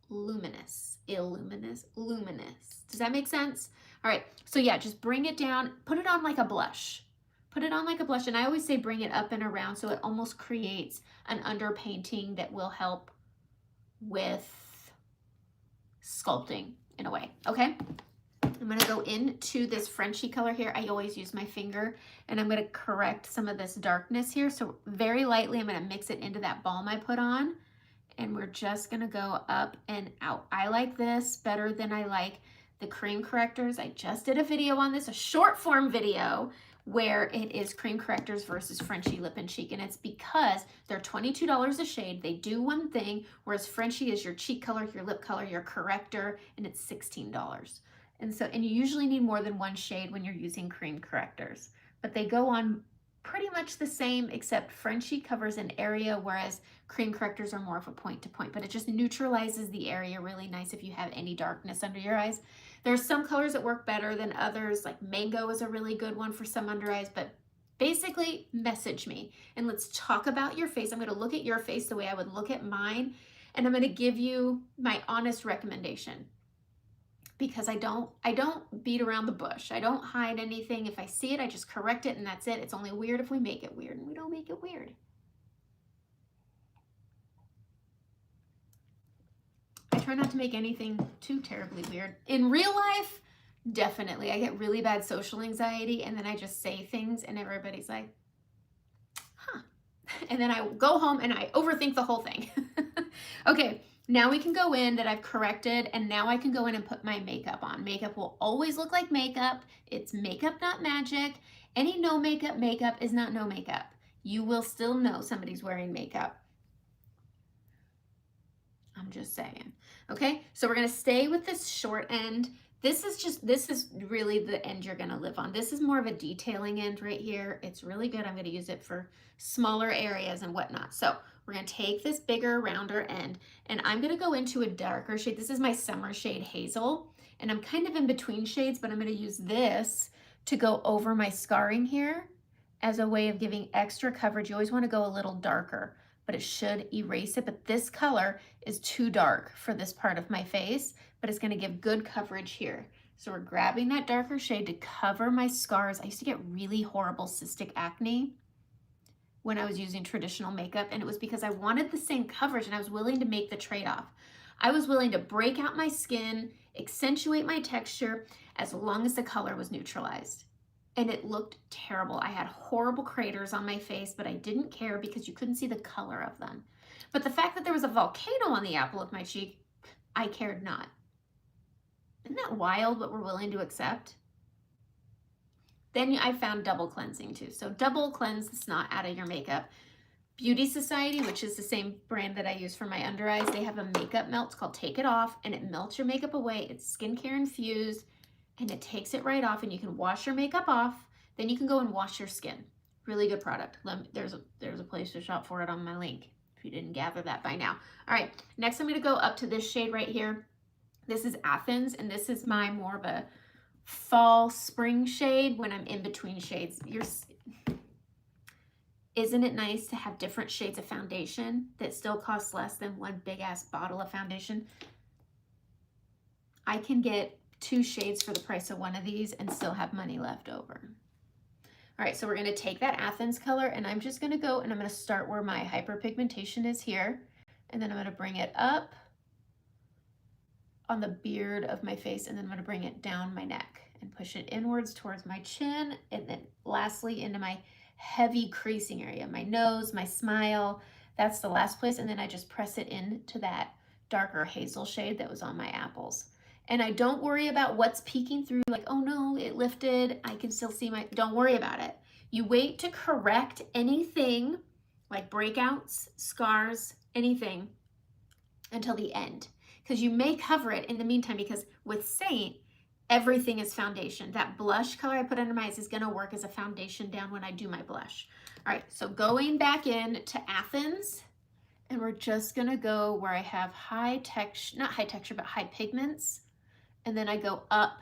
luminous. Luminous. Does that make sense? All right, so yeah, just bring it down, put it on like a blush. Put it on like a blush, and I always say bring it up and around so it almost creates an underpainting that will help with sculpting in a way, okay? I'm gonna go into this Frenchy color here. I always use my finger, and I'm gonna correct some of this darkness here. So very lightly, I'm gonna mix it into that balm I put on, and we're just gonna go up and out. I like this better than I like the cream correctors. I just did a video on this, a short form video, where it is cream correctors versus Frenchy Lip and Cheek, and it's because they're $22 a shade. They do one thing, whereas Frenchy is your cheek color, your lip color, your corrector, and it's $16. And you usually need more than one shade when you're using cream correctors, but they go on pretty much the same, except Frenchy covers an area, whereas cream correctors are more of a point to point, but it just neutralizes the area really nice if you have any darkness under your eyes. There's some colors that work better than others, like Mango is a really good one for some under eyes, but basically message me and let's talk about your face. I'm gonna look at your face the way I would look at mine, and I'm gonna give you my honest recommendation, because I don't beat around the bush. I don't hide anything. If I see it, I just correct it and that's it. It's only weird if we make it weird, and we don't make it weird. I try not to make anything too terribly weird. In real life, definitely. I get really bad social anxiety, and then I just say things and everybody's like, huh. And then I go home and I overthink the whole thing. Okay. Now we can go in that I've corrected, and now I can go in and put my makeup on. Makeup will always look like makeup. It's makeup, not magic. Any no makeup makeup is not no makeup. You will still know somebody's wearing makeup. I'm just saying. Okay, so we're gonna stay with this short end. This is really the end you're gonna live on. This is more of a detailing end right here. It's really good. I'm gonna use it for smaller areas and whatnot. So we're gonna take this bigger, rounder end, and I'm gonna go into a darker shade. This is my summer shade Hazel, and I'm kind of in between shades, but I'm gonna use this to go over my scarring here as a way of giving extra coverage. You always wanna go a little darker, but it should erase it. But this color is too dark for this part of my face, but it's gonna give good coverage here. So we're grabbing that darker shade to cover my scars. I used to get really horrible cystic acne when I was using traditional makeup, and it was because I wanted the same coverage and I was willing to make the trade-off. I was willing to break out my skin, accentuate my texture, as long as the color was neutralized. And it looked terrible. I had horrible craters on my face, but I didn't care because you couldn't see the color of them. But the fact that there was a volcano on the apple of my cheek, I cared not. Isn't that wild what we're willing to accept? Then I found double cleansing too. So double cleanse the snot out of your makeup. Beauty Society, which is the same brand that I use for my under eyes, they have a makeup melt. It's called Take It Off, and it melts your makeup away. It's skincare infused, and it takes it right off, and you can wash your makeup off. Then you can go and wash your skin. Really good product. There's a place to shop for it on my link if you didn't gather that by now. All right, next I'm gonna go up to this shade right here. This is Athens, and this is my more of a fall spring shade when I'm in between shades. Isn't it nice to have different shades of foundation that still costs less than one big ass bottle of foundation? I can get 2 shades for the price of one of these and still have money left over. All right, so we're gonna take that Athens color, and I'm just gonna go and I'm gonna start where my hyperpigmentation is here, and then I'm gonna bring it up on the beard of my face, and then I'm gonna bring it down my neck and push it inwards towards my chin, and then lastly into my heavy creasing area. My nose, my smile, that's the last place. And then I just press it into that darker hazel shade that was on my apples. And I don't worry about what's peeking through, like, oh no, it lifted, I can still see my, don't worry about it. You wait to correct anything like breakouts, scars, anything until the end, because you may cover it in the meantime, because with Saint, everything is foundation. That blush color I put under my eyes is gonna work as a foundation down when I do my blush. All right, so going back in to Athens, and we're just gonna go where I have high texture, not high texture, but high pigments. And then I go up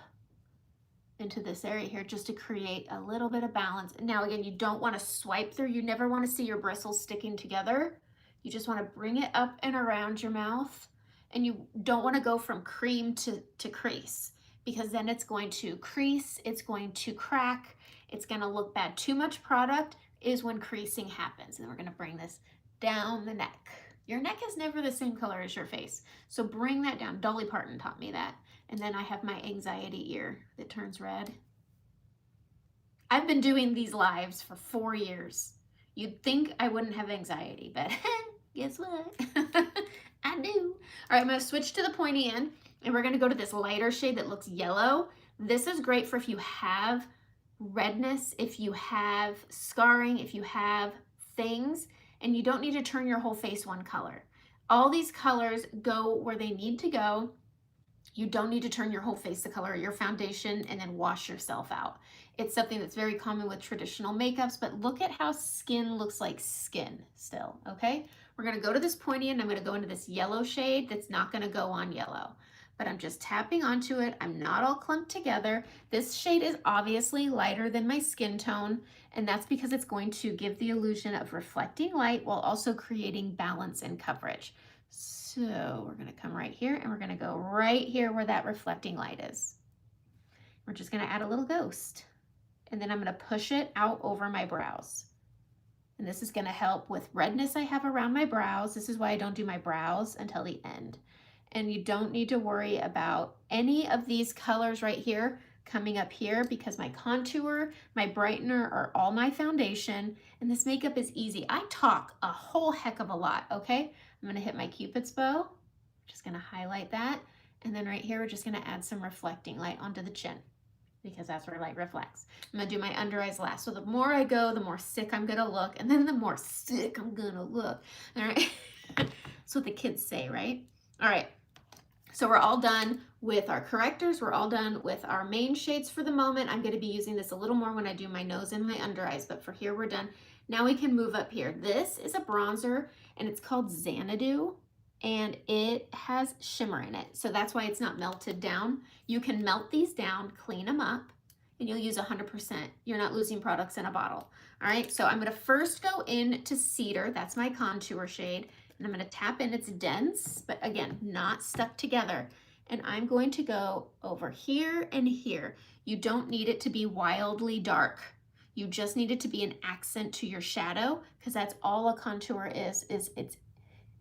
into this area here just to create a little bit of balance. Now again, you don't want to swipe through. You never want to see your bristles sticking together. You just want to bring it up and around your mouth. And you don't want to go from cream to crease, because then it's going to crease, it's going to crack, it's going to look bad. Too much product is when creasing happens. And we're going to bring this down the neck. Your neck is never the same color as your face. So bring that down. Dolly Parton taught me that. And then I have my anxiety ear that turns red. I've been doing these lives for 4 years. You'd think I wouldn't have anxiety, but guess what? I do. All right, I'm gonna switch to the pointy end, and we're gonna go to this lighter shade that looks yellow. This is great for if you have redness, if you have scarring, if you have things, and you don't need to turn your whole face one color. All these colors go where they need to go. You don't need to turn your whole face the color of your foundation and then wash yourself out. It's something that's very common with traditional makeups, but look at how skin looks like skin still, okay? We're gonna go to this pointy end. I'm gonna go into this yellow shade that's not gonna go on yellow, but I'm just tapping onto it. I'm not all clumped together. This shade is obviously lighter than my skin tone, and that's because it's going to give the illusion of reflecting light while also creating balance and coverage. So we're gonna come right here, and we're gonna go right here where that reflecting light is. We're just gonna add a little ghost, and then I'm gonna push it out over my brows. And this is gonna help with redness I have around my brows. This is why I don't do my brows until the end. And you don't need to worry about any of these colors right here coming up here, because my contour, my brightener are all my foundation, and this makeup is easy. I talk a whole heck of a lot, okay? I'm gonna hit my Cupid's bow, just gonna highlight that, and then right here we're just gonna add some reflecting light onto the chin, because that's where light reflects. I'm gonna do my under eyes last. So the more I go, the more sick I'm gonna look, and then the more sick I'm gonna look, all right? That's what the kids say, right? All right, so we're all done with our correctors. We're all done with our main shades for the moment. I'm gonna be using this a little more when I do my nose and my under eyes, but for here we're done. Now we can move up here. This is a bronzer, and it's called Xanadu, and it has shimmer in it. So that's why it's not melted down. You can melt these down, clean them up, and you'll use 100%. You're not losing products in a bottle. All right, so I'm gonna first go into Cedar. That's my contour shade, and I'm gonna tap in. It's dense, but again, not stuck together. And I'm going to go over here and here. You don't need it to be wildly dark. You just need it to be an accent to your shadow, because that's all a contour is it's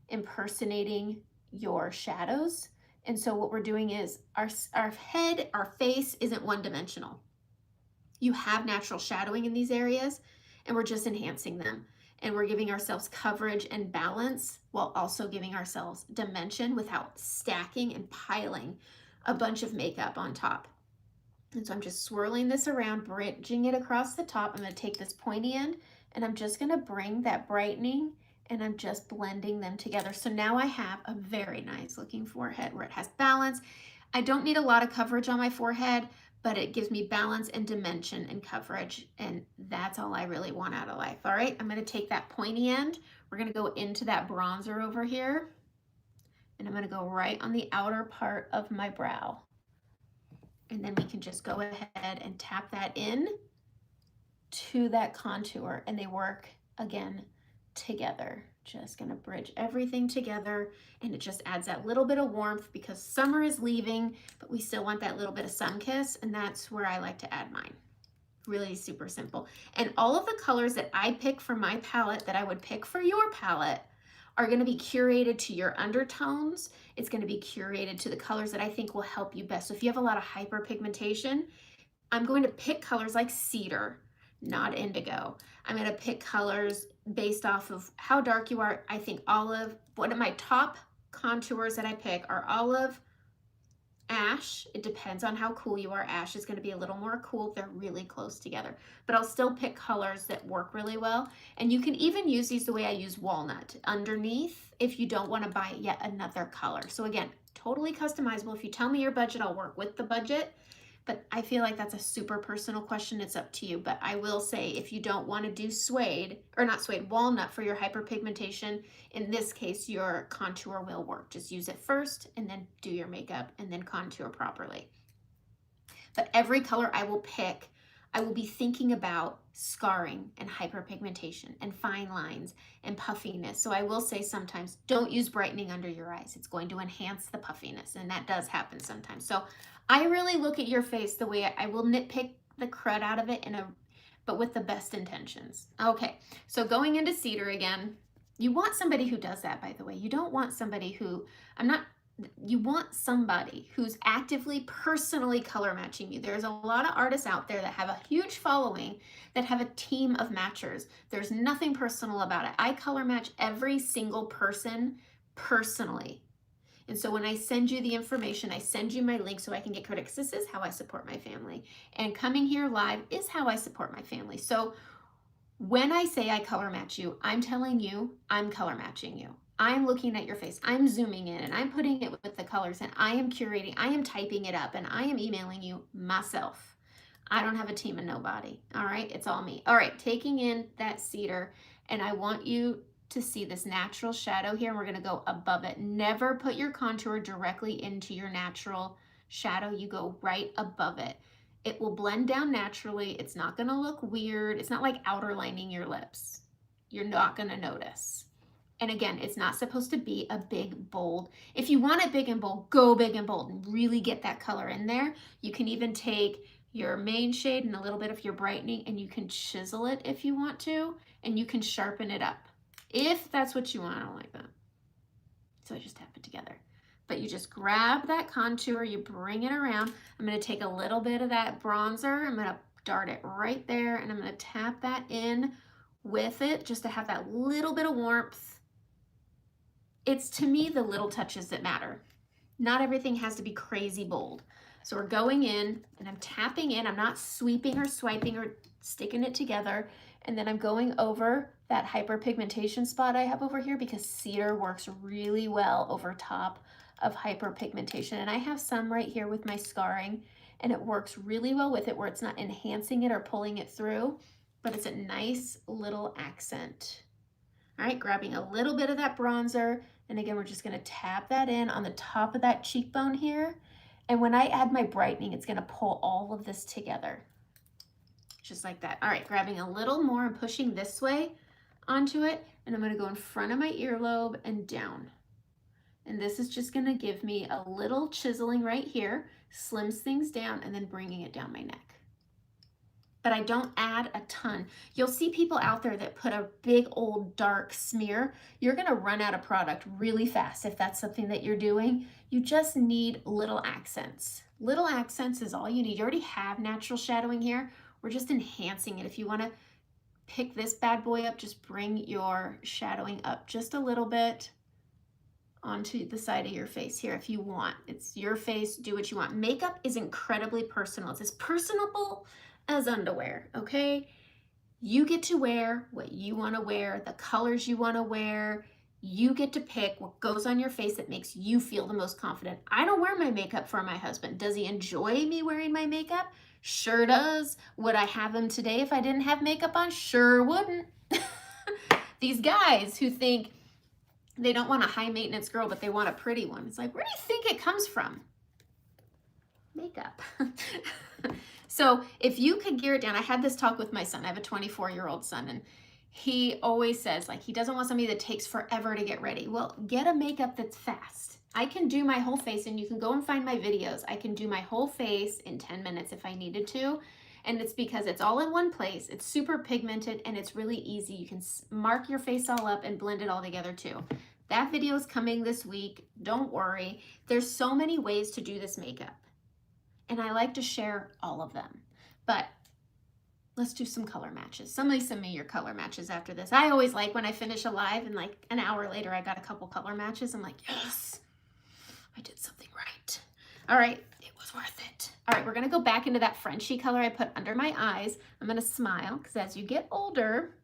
impersonating your shadows. And so what we're doing is our head, our face isn't one-dimensional. You have natural shadowing in these areas, and we're just enhancing them. And we're giving ourselves coverage and balance while also giving ourselves dimension without stacking and piling a bunch of makeup on top. And so I'm just swirling this around, bridging it across the top. I'm gonna take this pointy end, and I'm just gonna bring that brightening, and I'm just blending them together. So now I have a very nice looking forehead where it has balance. I don't need a lot of coverage on my forehead, but it gives me balance and dimension and coverage, and that's all I really want out of life. All right, I'm gonna take that pointy end. We're gonna go into that bronzer over here, and I'm gonna go right on the outer part of my brow. And then we can just go ahead and tap that in to that contour, and they work again together. Just gonna bridge everything together, and it just adds that little bit of warmth, because summer is leaving, but we still want that little bit of sun kiss, and that's where I like to add mine. Really super simple. And all of the colors that I pick for my palette that I would pick for your palette are gonna be curated to your undertones. It's gonna be curated to the colors that I think will help you best. So if you have a lot of hyperpigmentation, I'm going to pick colors like Cedar, not indigo. I'm going to pick colors based off of how dark you are. I think olive, one of my top contours that I pick are olive, ash. It depends on how cool you are. Ash is going to be a little more cool if they're really close together, but I'll still pick colors that work really well. And you can even use these the way I use walnut underneath if you don't want to buy yet another color. So again, totally customizable. If you tell me your budget, I'll work with the budget. But I feel like that's a super personal question. It's up to you. But I will say, if you don't want to do suede, or not suede, walnut for your hyperpigmentation, in this case, your contour will work. Just use it first and then do your makeup and then contour properly. But every color I will pick, I will be thinking about scarring and hyperpigmentation and fine lines and puffiness. So I will say sometimes don't use brightening under your eyes. It's going to enhance the puffiness, and that does happen sometimes. So I really look at your face the way I will nitpick the crud out of it but with the best intentions. Okay, so going into cedar again, you want somebody who does that, by the way. You don't want somebody who, you want somebody who's actively, personally color matching you. There's a lot of artists out there that have a huge following that have a team of matchers. There's nothing personal about it. I color match every single person personally. And so when I send you the information, I send you my link so I can get credit, because this is how I support my family. And coming here live is how I support my family. So when I say I color match you, I'm telling you I'm color matching you. I'm looking at your face, I'm zooming in, and I'm putting it with the colors, and I am curating, I am typing it up, and I am emailing you myself. I don't have a team of nobody, all right? It's all me. All right, taking in that cedar, and I want you to see this natural shadow here, and we're gonna go above it. Never put your contour directly into your natural shadow. You go right above it. It will blend down naturally. It's not gonna look weird. It's not like outer lining your lips. You're not gonna notice. And again, it's not supposed to be a big, bold. If you want it big and bold, go big and bold and really get that color in there. You can even take your main shade and a little bit of your brightening, and you can chisel it if you want to, and you can sharpen it up. If that's what you want. I don't like that. So I just tap it together. But you just grab that contour, you bring it around. I'm gonna take a little bit of that bronzer, I'm gonna dart it right there, and I'm gonna tap that in with it just to have that little bit of warmth. It's, to me, the little touches that matter. Not everything has to be crazy bold. So we're going in, and I'm tapping in. I'm not sweeping or swiping or sticking it together. And then I'm going over that hyperpigmentation spot I have over here, because cedar works really well over top of hyperpigmentation. And I have some right here with my scarring, and it works really well with it, where it's not enhancing it or pulling it through, but it's a nice little accent. All right, grabbing a little bit of that bronzer, and again, we're just gonna tap that in on the top of that cheekbone here. And when I add my brightening, it's gonna pull all of this together, just like that. All right, grabbing a little more and pushing this way onto it, and I'm gonna go in front of my earlobe and down. And this is just gonna give me a little chiseling right here, slims things down, and then bringing it down my neck. But I don't add a ton. You'll see people out there that put a big old dark smear. You're gonna run out of product really fast if that's something that you're doing. You just need little accents. Little accents is all you need. You already have natural shadowing here. We're just enhancing it. If you wanna pick this bad boy up, just bring your shadowing up just a little bit onto the side of your face here if you want. It's your face, do what you want. Makeup is incredibly personal. It's as personable as underwear, okay? You get to wear what you want to wear, the colors you want to wear. You get to pick what goes on your face that makes you feel the most confident. I don't wear my makeup for my husband. Does he enjoy me wearing my makeup? Sure does. Would I have him today if I didn't have makeup on? Sure wouldn't. These guys who think they don't want a high maintenance girl, but they want a pretty one. It's like, where do you think it comes from? Makeup. So if you could gear it down, I had this talk with my son. I have a 24-year-old son, and he always says, like, he doesn't want somebody that takes forever to get ready. Well, get a makeup that's fast. I can do my whole face, and you can go and find my videos. I can do my whole face in 10 minutes if I needed to. And it's because it's all in one place. It's super pigmented, and it's really easy. You can mark your face all up and blend it all together too. That video is coming this week. Don't worry. There's so many ways to do this makeup, and I like to share all of them. But Let's do some color matches. Somebody send me your color matches after this. I always like when I finish a live and like an hour later I got a couple color matches. I'm like, yes, I did something right. All right, it was worth it. All right, we're gonna go back into that Frenchy color I put under my eyes. I'm gonna smile because as you get older,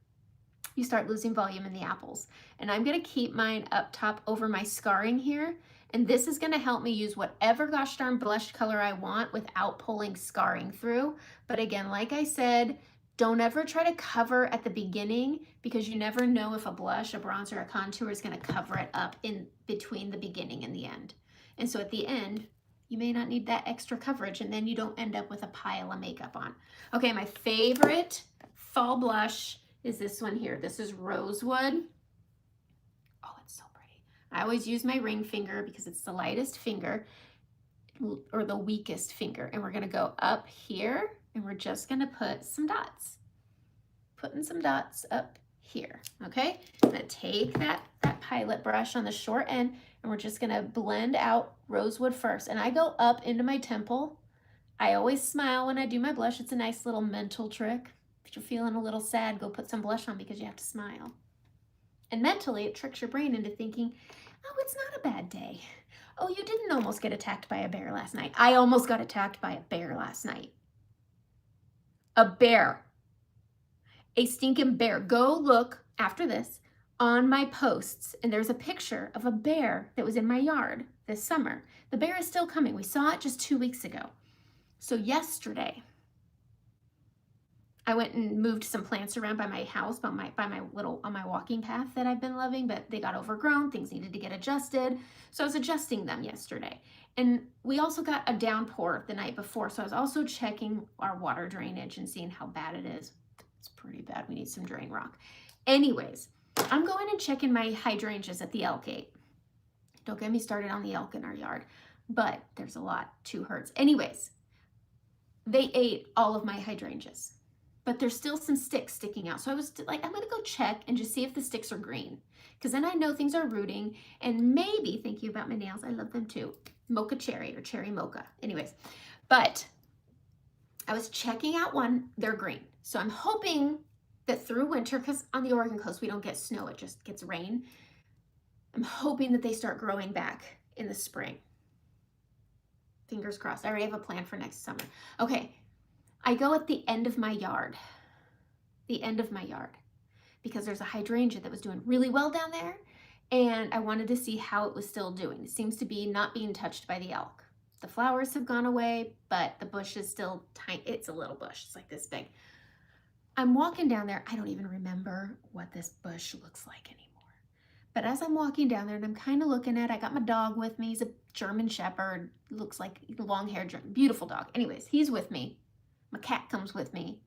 you start losing volume in the apples. And I'm gonna keep mine up top over my scarring here. And this is gonna help me use whatever gosh darn blush color I want without pulling scarring through. But again, like I said, don't ever try to cover at the beginning because you never know if a blush, a bronzer, a contour is gonna cover it up in between the beginning and the end. And so at the end, you may not need that extra coverage and then you don't end up with a pile of makeup on. Okay, my favorite fall blush is this one here. This is Rosewood. Oh, it's so pretty. I always use my ring finger because it's the lightest finger or the weakest finger. And we're gonna go up here and we're just gonna put some dots. Putting some dots up here, okay? I'm gonna take that pilot brush on the short end and we're just gonna blend out Rosewood first. And I go up into my temple. I always smile when I do my blush. It's a nice little mental trick. If you're feeling a little sad, go put some blush on because you have to smile. And mentally, it tricks your brain into thinking, oh, it's not a bad day. Oh, you didn't almost get attacked by a bear last night. I almost got attacked by a bear last night. A bear. A stinking bear. Go look after this on my posts, and there's a picture of a bear that was in my yard this summer. The bear is still coming. We saw it just 2 weeks ago. So yesterday, I went and moved some plants around by my house, on my walking path that I've been loving, but they got overgrown. Things needed to get adjusted. So I was adjusting them yesterday. And we also got a downpour the night before. So I was also checking our water drainage and seeing how bad it is. It's pretty bad. We need some drain rock. Anyways, I'm going and checking my hydrangeas at the elk gate. Don't get me started on the elk in our yard, but there's a lot, 2 herds. Anyways, they ate all of my hydrangeas, but there's still some sticks sticking out. So I was like, I'm gonna go check and just see if the sticks are green, because then I know things are rooting, and maybe, thinking about my nails, I love them too, mocha cherry or cherry mocha. Anyways, but I was checking out one, they're green. So I'm hoping that through winter, because on the Oregon coast, we don't get snow, it just gets rain. I'm hoping that they start growing back in the spring. Fingers crossed. I already have a plan for next summer. Okay, I go at the end of my yard, because there's a hydrangea that was doing really well down there, and I wanted to see how it was still doing. It seems to be not being touched by the elk. The flowers have gone away, but the bush is still tiny. It's a little bush. It's like this big. I'm walking down there. I don't even remember what this bush looks like anymore. But as I'm walking down there and I'm kind of looking at it, I got my dog with me. He's a German Shepherd. Looks like long-haired, beautiful dog. Anyways, he's with me. My cat comes with me.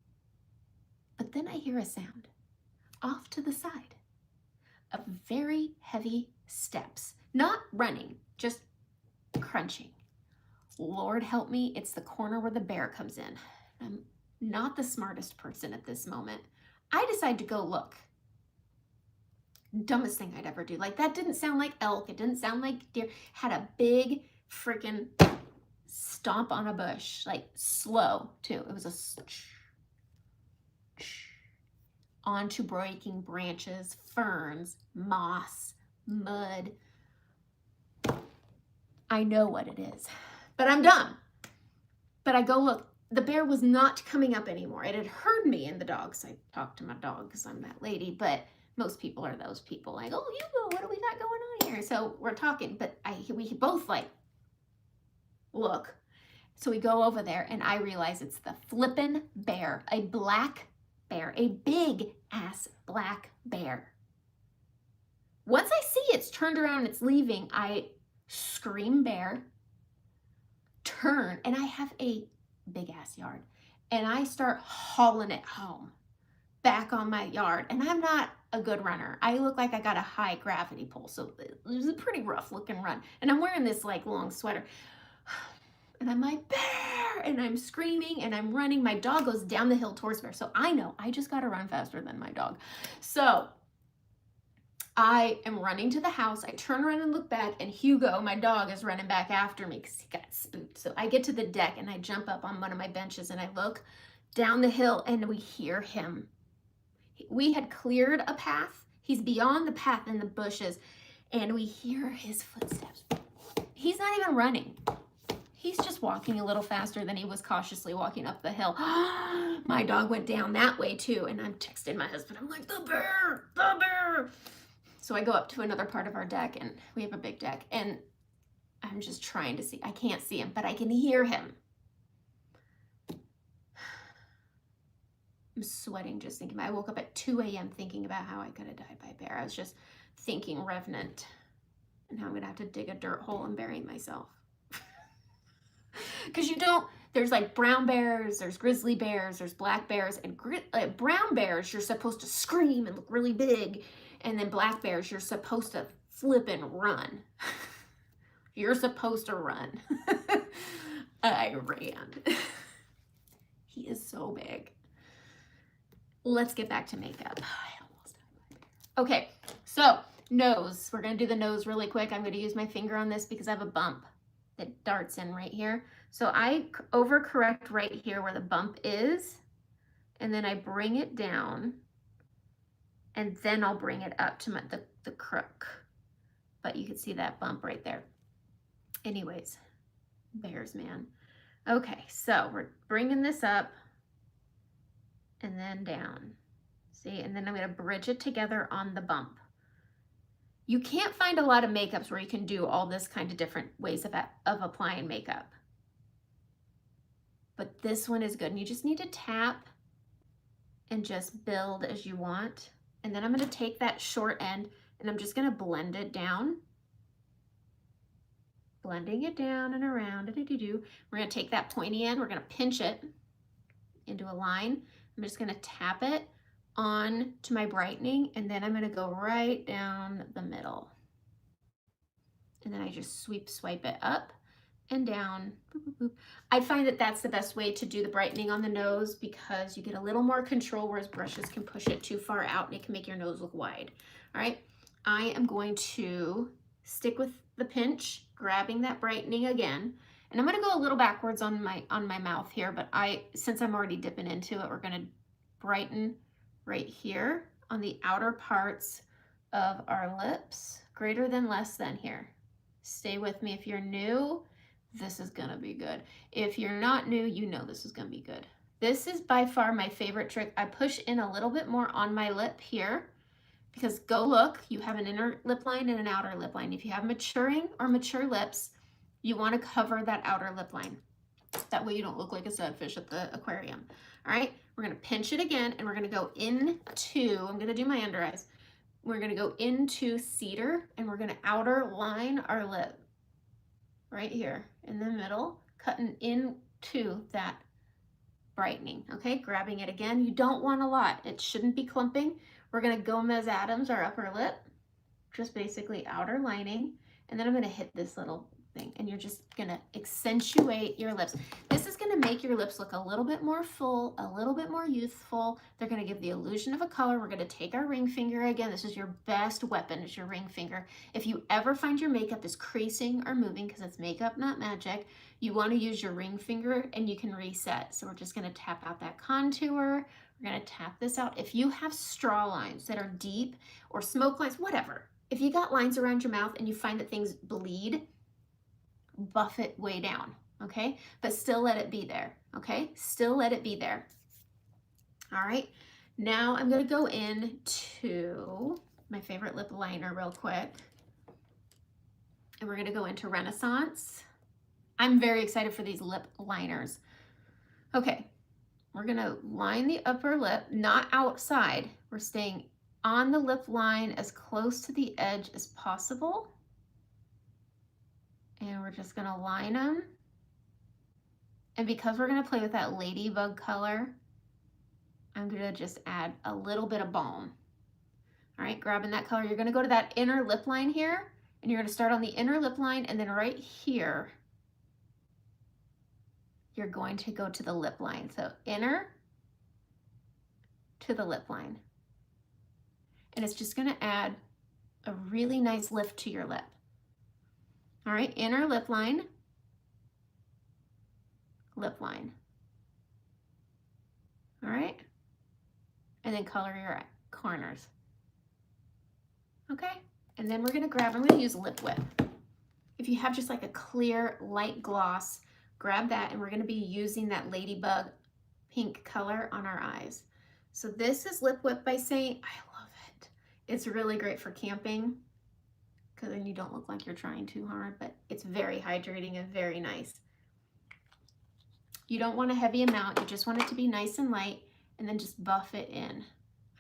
But then I hear a sound off to the side of very heavy steps. Not running, just crunching. Lord help me, it's the corner where the bear comes in. I'm not the smartest person at this moment. I decide to go look. Dumbest thing I'd ever do. Like, that didn't sound like elk. It didn't sound like deer. Had a big freaking stomp on a bush. Like, slow, too. It was a onto breaking branches, ferns, moss, mud. I know what it is. But I'm dumb. But I go look. The bear was not coming up anymore. It had heard me and the dogs. I talked to my dog because I'm that lady, but most people are those people. Like, oh, Hugo, what do we got going on here? So we're talking, but we both like, look. So we go over there and I realize it's the flippin' bear, a black bear, a big ass black bear. Once I see it's turned around and it's leaving, I scream bear, turn, and I have a big ass yard, and I start hauling it home back on my yard. And I'm not a good runner. I look like I got a high gravity pull, so it was a pretty rough looking run, and I'm wearing this like long sweater, and I'm like, bear, and I'm screaming and I'm running. My dog goes down the hill towards bear, so I know I just gotta run faster than my dog. So I am running to the house. I turn around and look back, and Hugo, my dog, is running back after me because he got spooked. So I get to the deck and I jump up on one of my benches and I look. down the hill, and we hear him. We had cleared a path. He's beyond the path in the bushes, and we hear his footsteps. He's not even running. He's just walking a little faster than he was cautiously walking up the hill. My dog went down that way too, and I'm texting my husband. I'm like, the bear, the bear. So I go up to another part of our deck, and we have a big deck, and I'm just trying to see. I can't see him, but I can hear him. I'm sweating just thinking about it. I woke up at 2 a.m. thinking about how I could have died by bear. I was just thinking Revenant and how I'm going to have to dig a dirt hole and bury myself. Because you don't, there's like brown bears, there's grizzly bears, there's black bears, and brown bears, you're supposed to scream and look really big. And then black bears, you're supposed to flip and run. You're supposed to run. I ran. He is so big. Let's get back to makeup. I almost died. Okay, so nose. We're going to do the nose really quick. I'm going to use my finger on this because I have a bump that darts in right here. So I overcorrect right here where the bump is, and then I bring it down, and then I'll bring it up to the crook. But you can see that bump right there. Anyways, bears, man. Okay, so we're bringing this up and then down. See, and then I'm going to bridge it together on the bump. You can't find a lot of makeups where you can do all this kind of different ways of applying makeup. But this one is good. And you just need to tap and just build as you want. And then I'm going to take that short end and I'm just going to blend it down. Blending it down and around. We're going to take that pointy end. We're going to pinch it into a line. I'm just going to tap it on to my brightening, and then I'm going to go right down the middle. And then I just swipe it up and down. Boop, boop, boop. I find that that's the best way to do the brightening on the nose because you get a little more control, whereas brushes can push it too far out and it can make your nose look wide. All right, I am going to stick with the pinch, grabbing that brightening again. And I'm going to go a little backwards on my mouth here, but since I'm already dipping into it, we're going to brighten right here on the outer parts of our lips, greater than, less than here. Stay with me. If you're new, this is going to be good. If you're not new, you know this is going to be good. This is by far my favorite trick. I push in a little bit more on my lip here because go look, you have an inner lip line and an outer lip line. If you have maturing or mature lips, you want to cover that outer lip line. That way you don't look like a sad fish at the aquarium. All right, we're going to pinch it again and we're going to go into, I'm going to do my under eyes. We're going to go into cedar and we're going to outer line our lip right here in the middle, cutting into that brightening. Okay, grabbing it again. You don't want a lot. It shouldn't be clumping. We're going to Gomez Adams our upper lip, just basically outer lining. And then I'm going to hit this little thing and you're just gonna accentuate your lips. This is gonna make your lips look a little bit more full, a little bit more youthful. They're gonna give the illusion of a color. We're gonna take our ring finger again. This is your best weapon, is your ring finger. If you ever find your makeup is creasing or moving, because it's makeup, not magic, you wanna use your ring finger and you can reset. So we're just gonna tap out that contour. We're gonna tap this out. If you have straw lines that are deep or smoke lines, whatever, if you got lines around your mouth and you find that things bleed, buff it way down, okay? But still let it be there, okay? Still let it be there. All right, now I'm gonna go into my favorite lip liner real quick. And we're gonna go into Renaissance. I'm very excited for these lip liners. Okay, we're gonna line the upper lip, not outside. We're staying on the lip line as close to the edge as possible. And we're just gonna line them. And because we're gonna play with that ladybug color, I'm gonna just add a little bit of balm. All right, grabbing that color, you're gonna go to that inner lip line here, and you're gonna start on the inner lip line, and then right here, you're going to go to the lip line. So inner to the lip line. And it's just gonna add a really nice lift to your lip. All right, inner lip line, lip line. all right? And then color your corners, okay? And then we're I'm gonna use Lip Whip. If you have just like a clear light gloss, grab that, and we're gonna be using that Ladybug pink color on our eyes. So this is Lip Whip by Saint. I love it. It's really great for camping because then you don't look like you're trying too hard, but it's very hydrating and very nice. You don't want a heavy amount, you just want it to be nice and light, and then just buff it in.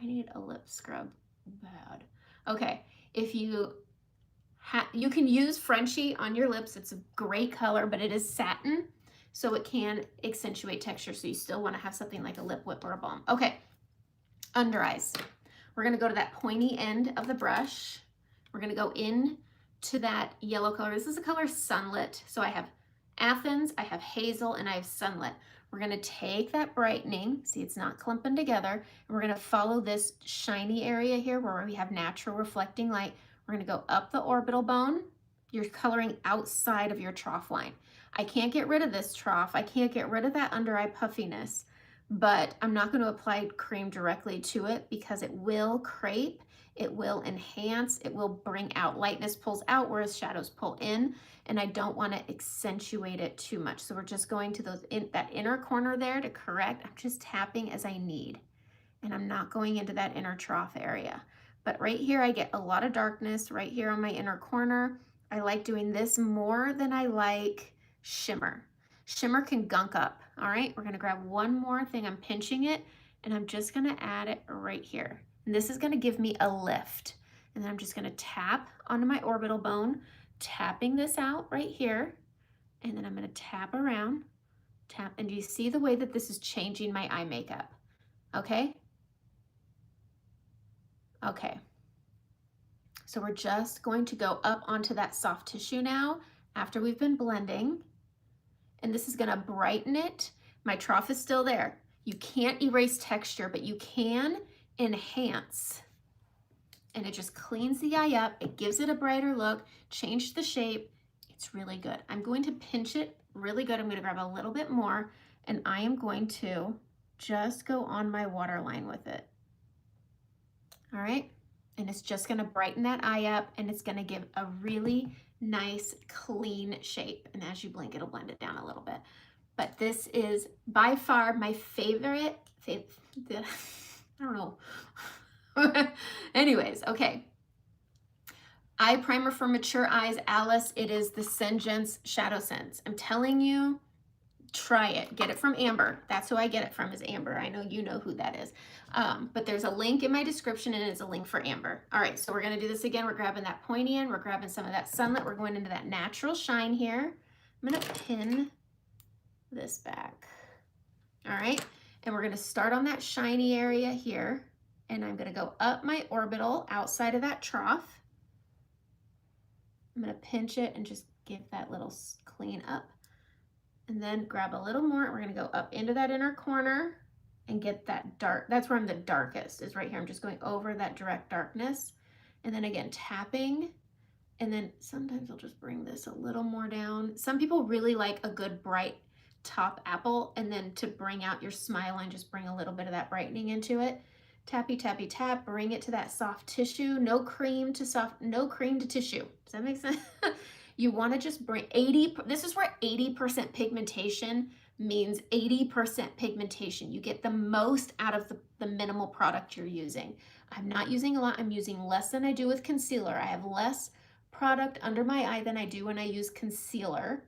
I need a lip scrub bad. Okay, if you can use Frenchie on your lips. It's a great color, but it is satin, so it can accentuate texture, so you still want to have something like a Lip Whip or a balm. Okay, under eyes. We're going to go to that pointy end of the brush. We're going to go in to that yellow color. This is the color Sunlit. So I have Athens, I have Hazel, and I have Sunlit. We're going to take that Brightening. See, it's not clumping together. And we're going to follow this shiny area here where we have natural reflecting light. We're going to go up the orbital bone. You're coloring outside of your trough line. I can't get rid of this trough. I can't get rid of that under eye puffiness, but I'm not going to apply cream directly to it because it will crepe, it will enhance, it will bring out. Lightness pulls out, whereas shadows pull in, and I don't want to accentuate it too much. So we're just going to that inner corner there to correct. I'm just tapping as I need, and I'm not going into that inner trough area. But right here, I get a lot of darkness right here on my inner corner. I like doing this more than I like shimmer. Shimmer can gunk up. All right, we're gonna grab one more thing. I'm pinching it, and I'm just gonna add it right here. And this is gonna give me a lift. And then I'm just gonna tap onto my orbital bone, tapping this out right here. And then I'm gonna tap around, tap, and do you see the way that this is changing my eye makeup? Okay? Okay. So we're just going to go up onto that soft tissue now after we've been blending. And this is gonna brighten it. My trough is still there. You can't erase texture, but you can enhance. And it just cleans the eye up. It gives it a brighter look, change the shape. It's really good. I'm going to pinch it really good. I'm gonna grab a little bit more, and I am going to just go on my waterline with it. All right, and it's just gonna brighten that eye up, and it's gonna give a really nice, clean shape. And as you blink, it'll blend it down a little bit. But this is by far my favorite, I don't know. Anyways, okay. Eye primer for mature eyes, Alice. It is the Sense Shadow Sense. I'm telling you, try it. Get it from Amber. That's who I get it from, is Amber. I know you know who that is. But there's a link in my description, and it's a link for Amber. All right, so we're gonna do this again. We're grabbing that pointy end. We're grabbing some of that Sunlit. We're going into that natural shine here. I'm gonna pin this back. All right, and we're gonna start on that shiny area here, and I'm gonna go up my orbital outside of that trough. I'm gonna pinch it and just give that little clean up. And then grab a little more. We're gonna go up into that inner corner and get that dark. That's where I'm the darkest, is right here. I'm just going over that direct darkness. And then again, tapping. And then sometimes I'll just bring this a little more down. Some people really like a good bright top apple, and then to bring out your smile line, just bring a little bit of that brightening into it. Tappy, tappy, tap, bring it to that soft tissue. No cream to tissue. Does that make sense? You want to just bring 80, this is where 80% pigmentation means 80% pigmentation. You get the most out of the minimal product you're using. I'm not using a lot. I'm using less than I do with concealer. I have less product under my eye than I do when I use concealer,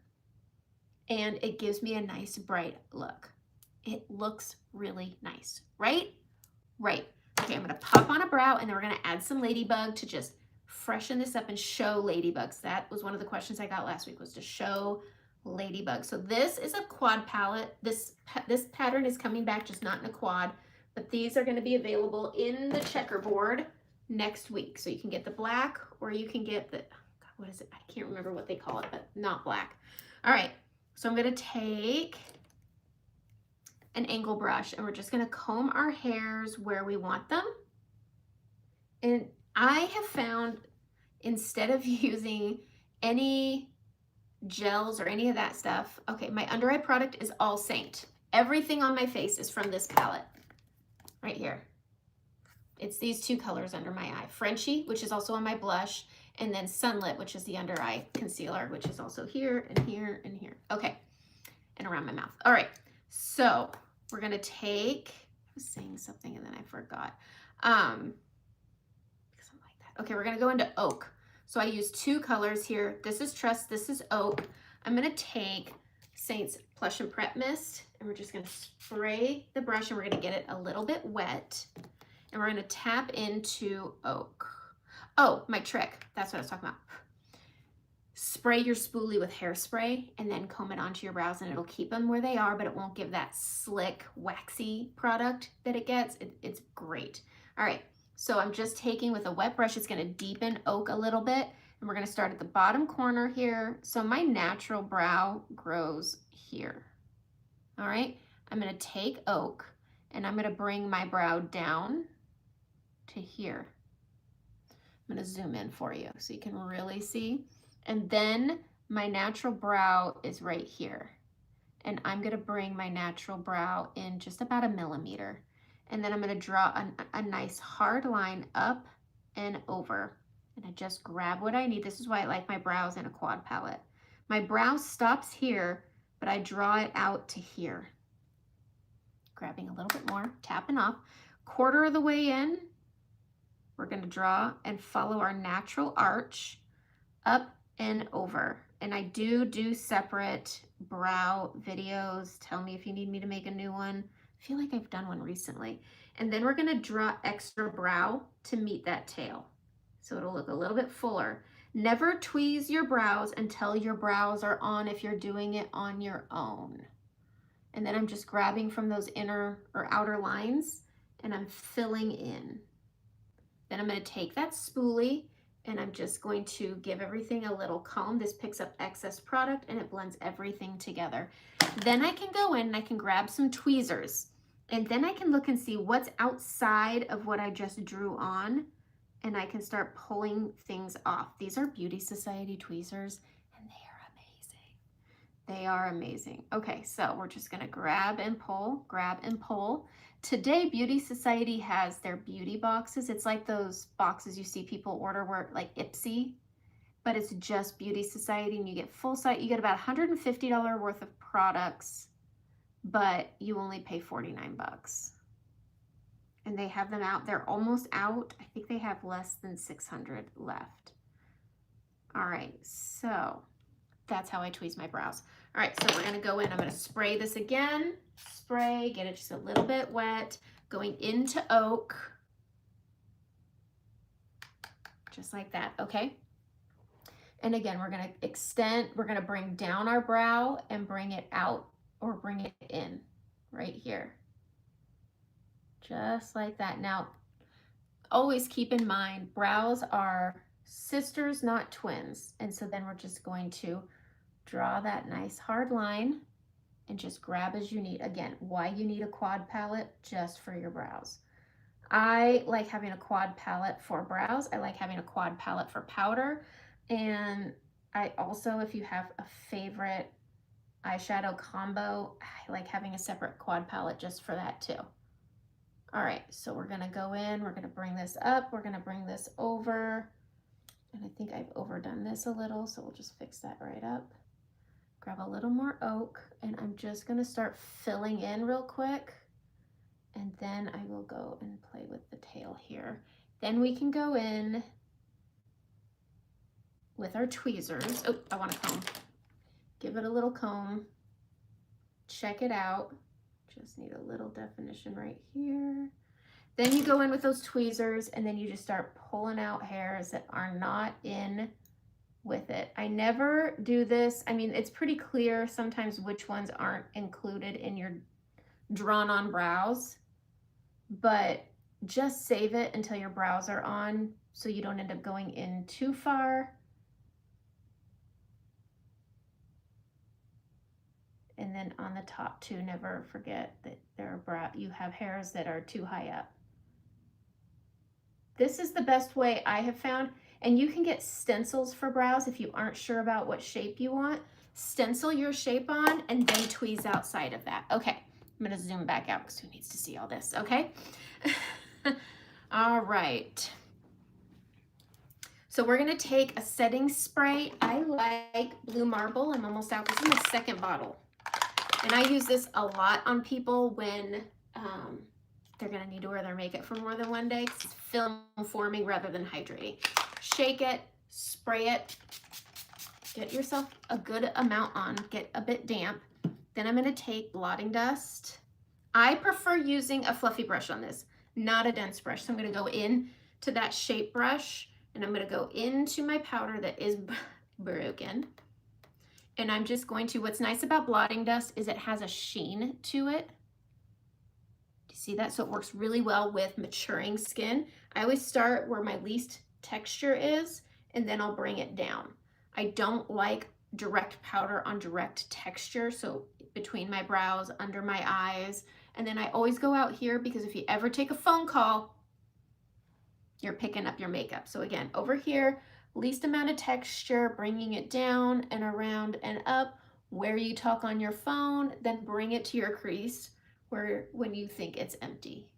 and it gives me a nice bright look. It looks really nice, right? Right. Okay, I'm gonna pop on a brow, and then we're gonna add some Ladybug to just freshen this up and show Ladybugs. That was one of the questions I got last week, was to show Ladybug. So this is a quad palette. This pattern is coming back, just not in a quad, but these are gonna be available in the checkerboard next week. So you can get the black, or you can get the, God, what is it? I can't remember what they call it, but not black. All right, so I'm gonna take an angle brush, and we're just gonna comb our hairs where we want them. And I have found, instead of using any gels or any of that stuff, okay, my under eye product is all Saint. Everything on my face is from this palette. right here. It's these two colors under my eye. Frenchie, which is also on my blush, and then Sunlit, which is the under eye concealer, which is also here and here and here. Okay, and around my mouth. All right, so we're gonna take, I was saying something and then I forgot. Because I'm like that. Okay, we're gonna go into Oak. So I use two colors here. This is Trust, this is Oak. I'm gonna take Saints Plush and Prep Mist, and we're just gonna spray the brush, and we're gonna get it a little bit wet. And we're gonna tap into Oak. Oh, my trick, that's what I was talking about. Spray your spoolie with hairspray and then comb it onto your brows, and it'll keep them where they are, but it won't give that slick, waxy product that it gets. It's great. All right, so I'm just taking with a wet brush, it's gonna deepen Oak a little bit, and we're gonna start at the bottom corner here. So my natural brow grows here. All right, I'm gonna take Oak and I'm gonna bring my brow down to here. I'm gonna zoom in for you so you can really see. And then my natural brow is right here. And I'm gonna bring my natural brow in just about 1 millimeter. And then I'm gonna draw a nice hard line up and over. And I just grab what I need. This is why I like my brows in a quad palette. My brow stops here, but I draw it out to here. Grabbing a little bit more, tapping off. Quarter of the way in, we're gonna draw and follow our natural arch up and over. And I do separate brow videos. Tell me if you need me to make a new one. I feel like I've done one recently. And then we're gonna draw extra brow to meet that tail. So it'll look a little bit fuller. Never tweeze your brows until your brows are on if you're doing it on your own. And then I'm just grabbing from those inner or outer lines and I'm filling in. Then I'm gonna take that spoolie and I'm just going to give everything a little comb. This picks up excess product and it blends everything together. Then I can go in and I can grab some tweezers, and then I can look and see what's outside of what I just drew on, and I can start pulling things off. These are Beauty Society tweezers and they are amazing. They are amazing. Okay, so we're just gonna grab and pull. Today, Beauty Society has their beauty boxes. It's like those boxes you see people order where like Ipsy, but it's just Beauty Society, and you get full size. You get about $150 worth of products, but you only pay 49 bucks. And they have them out. They're almost out. I think they have less than 600 left. All right, so that's how I tweeze my brows. All right, so we're gonna go in. I'm gonna spray this again. Spray, get it just a little bit wet. Going into Oak. Just like that, okay? And again, we're gonna extend, we're gonna bring down our brow and bring it out or bring it in right here. Just like that. Now, always keep in mind, brows are sisters, not twins. And so then we're just going to draw that nice hard line and just grab as you need. Again, why you need a quad palette? Just for your brows. I like having a quad palette for brows. I like having a quad palette for powder. And I also, if you have a favorite eyeshadow combo, I like having a separate quad palette just for that too. All right, so we're gonna go in, we're gonna bring this up, we're gonna bring this over. And I think I've overdone this a little, so we'll just fix that right up. Grab a little more Oak, and I'm just gonna start filling in real quick. And then I will go and play with the tail here. Then we can go in with our tweezers. Oh, I want a comb. Give it a little comb. Check it out. Just need a little definition right here. Then you go in with those tweezers and then you just start pulling out hairs that are not in with it. I never do this. I mean, it's pretty clear sometimes which ones aren't included in your drawn on brows, but just save it until your brows are on so you don't end up going in too far. And then on the top too, never forget that you have hairs that are too high up. This is the best way I have found, and you can get stencils for brows if you aren't sure about what shape you want. Stencil your shape on and then tweeze outside of that. Okay, I'm gonna zoom back out because who needs to see all this, okay? All right. So we're gonna take a setting spray. I like Blue Marble. I'm almost out. This is my second bottle. And I use this a lot on people when they're gonna need to wear their makeup for more than one day. It's film forming rather than hydrating. Shake it, spray it, get yourself a good amount on, get a bit damp. Then I'm gonna take blotting dust. I prefer using a fluffy brush on this, not a dense brush. So I'm gonna go in to that shape brush and I'm gonna go into my powder that is broken. And I'm just going to, what's nice about blotting dust is it has a sheen to it. Do you see that? So it works really well with maturing skin. I always start where my least texture is, and then I'll bring it down. I don't like direct powder on direct texture, so between my brows, under my eyes, and then I always go out here because if you ever take a phone call, you're picking up your makeup. So again, over here, least amount of texture, bringing it down and around and up where you talk on your phone, then bring it to your crease where when you think it's empty.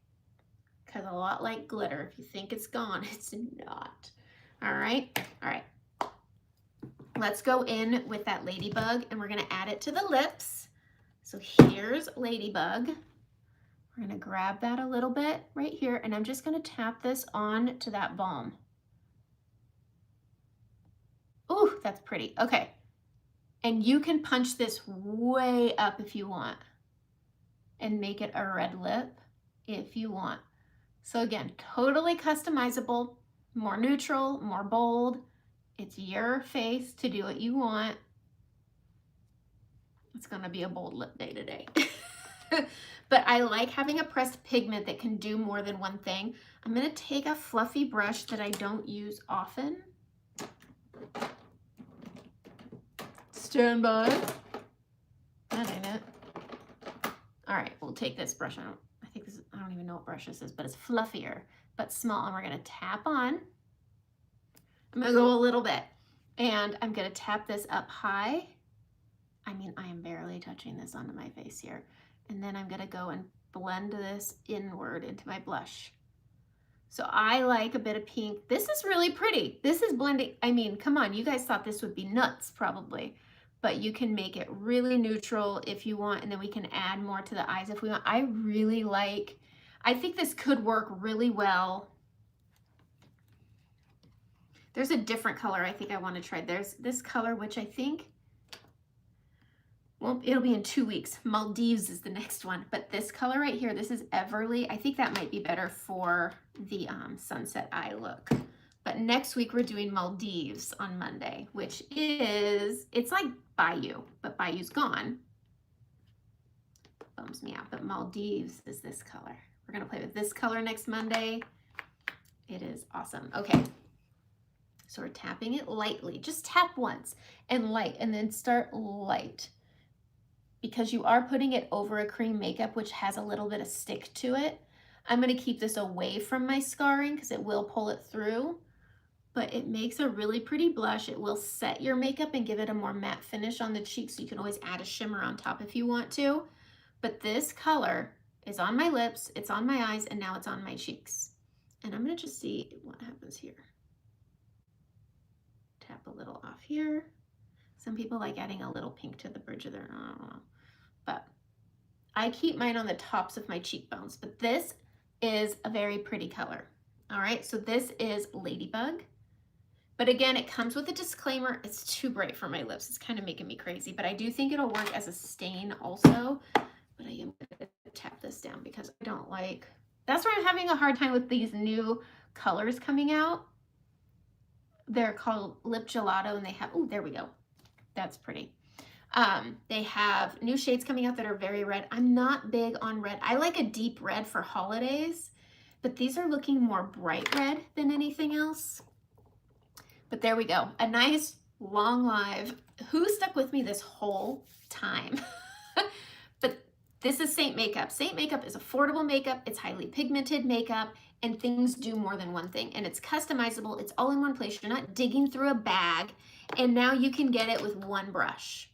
Because a lot like glitter, if you think it's gone, it's not. All right. Let's go in with that Ladybug and we're gonna add it to the lips. So here's Ladybug. We're gonna grab that a little bit right here and I'm just gonna tap this on to that balm. Ooh, that's pretty. Okay. And you can punch this way up if you want and make it a red lip if you want. So again, totally customizable, more neutral, more bold. It's your face to do what you want. It's gonna be a bold lip day today. But I like having a pressed pigment that can do more than one thing. I'm gonna take a fluffy brush that I don't use often. Stand by. That ain't it. All right, we'll take this brush. I don't even know what brush this is, but it's fluffier, but small. And we're gonna tap on. I'm gonna go a little bit. And I'm gonna tap this up high. I mean, I am barely touching this onto my face here. And then I'm gonna go and blend this inward into my blush. So I like a bit of pink. This is really pretty. This is blending. I mean, come on, you guys thought this would be nuts probably, but you can make it really neutral if you want, and then we can add more to the eyes if we want. I think this could work really well. There's a different color I think I want to try. There's this color, which I think, well, it'll be in 2 weeks. Maldives is the next one, but this color right here, this is Everly. I think that might be better for the sunset eye look. But next week we're doing Maldives on Monday, which is, it's like Bayou, but Bayou's gone. Bums me out, but Maldives is this color. We're gonna play with this color next Monday. It is awesome. Okay, so we're tapping it lightly. Just tap once and light, and then start light. Because you are putting it over a cream makeup, which has a little bit of stick to it. I'm gonna keep this away from my scarring because it will pull it through, but it makes a really pretty blush. It will set your makeup and give it a more matte finish on the cheeks. So you can always add a shimmer on top if you want to. But this color is on my lips, it's on my eyes, and now it's on my cheeks. And I'm gonna just see what happens here. Tap a little off here. Some people like adding a little pink to the bridge of their, I don't know. But I keep mine on the tops of my cheekbones, but this is a very pretty color. All right, so this is Ladybug. But again, it comes with a disclaimer. It's too bright for my lips. It's kind of making me crazy, but I do think it'll work as a stain also. But I am gonna tap this down because I don't like, that's where I'm having a hard time with these new colors coming out. They're called Lip Gelato and they have, oh, there we go. That's pretty. They have new shades coming out that are very red. I'm not big on red. I like a deep red for holidays, but these are looking more bright red than anything else. But there we go. A nice long live. Who stuck with me this whole time? But this is Saint Makeup. Saint Makeup is affordable makeup. It's highly pigmented makeup, and things do more than one thing. And it's customizable. It's all in one place. You're not digging through a bag. And now you can get it with one brush.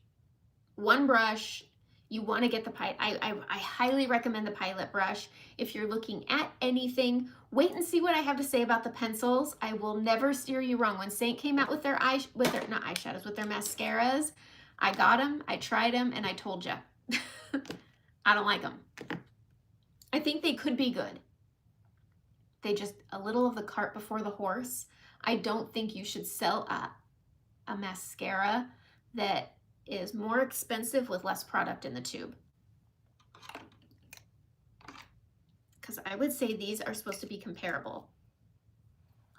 One brush. You want to get the Pilot. I highly recommend the Pilot brush. If you're looking at anything, wait and see what I have to say about the pencils. I will never steer you wrong. When Saint came out with their not eyeshadows, with their mascaras, I got them, I tried them, and I told you, I don't like them. I think they could be good. They just, a little of the cart before the horse. I don't think you should sell a mascara that is more expensive with less product in the tube. Because I would say these are supposed to be comparable.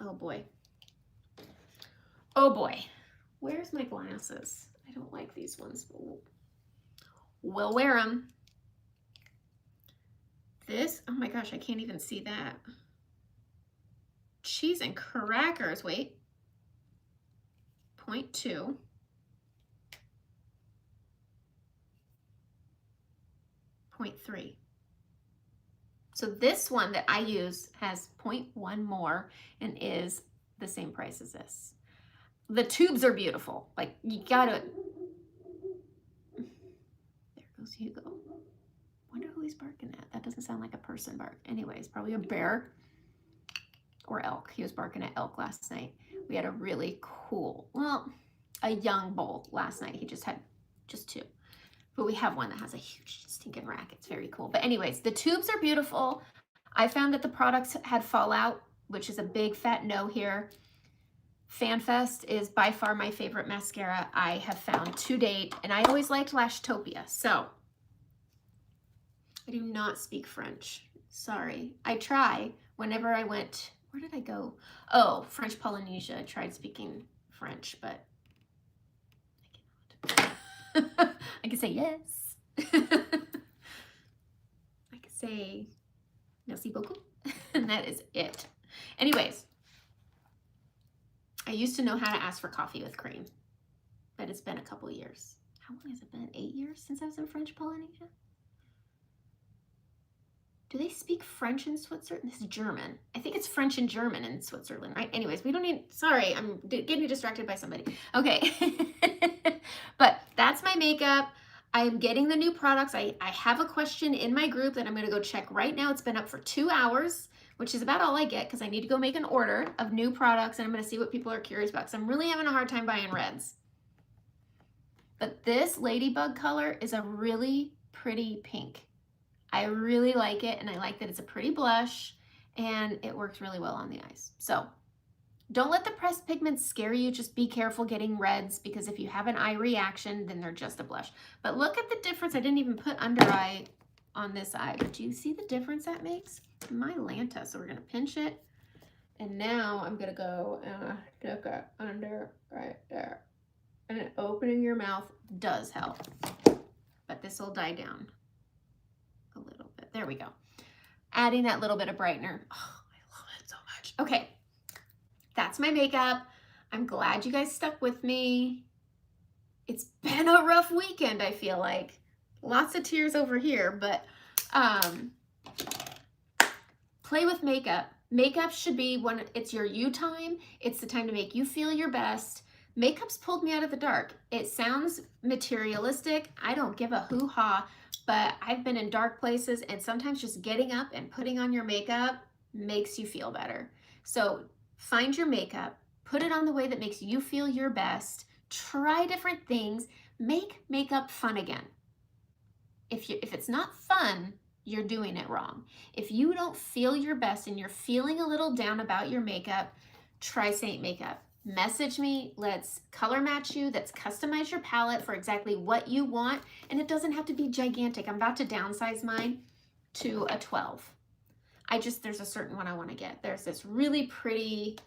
Oh boy. Oh boy. Where's my glasses? I don't like these ones. We'll wear them. This, oh my gosh, I can't even see that. Cheese and crackers, wait. 0.2. 0.3. So this one that I use has 0.1 more and is the same price as this. The tubes are beautiful. Like, you gotta, there goes Hugo. Wonder who he's barking at. That doesn't sound like a person bark. Anyways, probably a bear or elk. He was barking at elk last night. We had a really cool, well, a young bull last night. He just had just 2. But we have one that has a huge stinking rack. It's very cool. But anyways, the tubes are beautiful. I found that the products had fallout, which is a big fat no here. FanFest is by far my favorite mascara I have found to date. And I always liked Lashtopia. So I do not speak French. Sorry. I try whenever I went, where did I go? Oh, French Polynesia. I tried speaking French, but I cannot. I can say yes. I can say merci beaucoup. And that is it. Anyways, I used to know how to ask for coffee with cream, but it's been a couple years. How long has it been? 8 years since I was in French Polynesia? Do they speak French in Switzerland? This is German. I think it's French and German in Switzerland, right? Anyways, we don't need, sorry, I'm getting distracted by somebody. Okay. But that's my makeup. I am getting the new products. I have a question in my group that I'm going to go check right now. It's been up for 2 hours, which is about all I get because I need to go make an order of new products, and I'm going to see what people are curious about because I'm really having a hard time buying reds. But this ladybug color is a really pretty pink. I really like it, and I like that it's a pretty blush, and it works really well on the eyes. So don't let the pressed pigments scare you. Just be careful getting reds, because if you have an eye reaction, then they're just a blush. But look at the difference. I didn't even put under eye on this eye, but do you see the difference that makes? My Lanta. So we're going to pinch it, and now I'm going to go look at under right there. And then opening your mouth does help, but this will die down a little bit. There we go. Adding that little bit of brightener. Oh, I love it so much. Okay, that's my makeup. I'm glad you guys stuck with me. It's been a rough weekend, I feel like. Lots of tears over here, but play with makeup. Makeup should be when it's your you time. It's the time to make you feel your best. Makeup's pulled me out of the dark. It sounds materialistic. I don't give a hoo-ha, but I've been in dark places, and sometimes just getting up and putting on your makeup makes you feel better. So find your makeup, put it on the way that makes you feel your best, try different things, make makeup fun again. If it's not fun, you're doing it wrong. If you don't feel your best and you're feeling a little down about your makeup, try Saint Makeup. Message me, let's color match you, let's customize your palette for exactly what you want, and it doesn't have to be gigantic. I'm about to downsize mine to a 12. There's a certain one I want to get. There's this really pretty,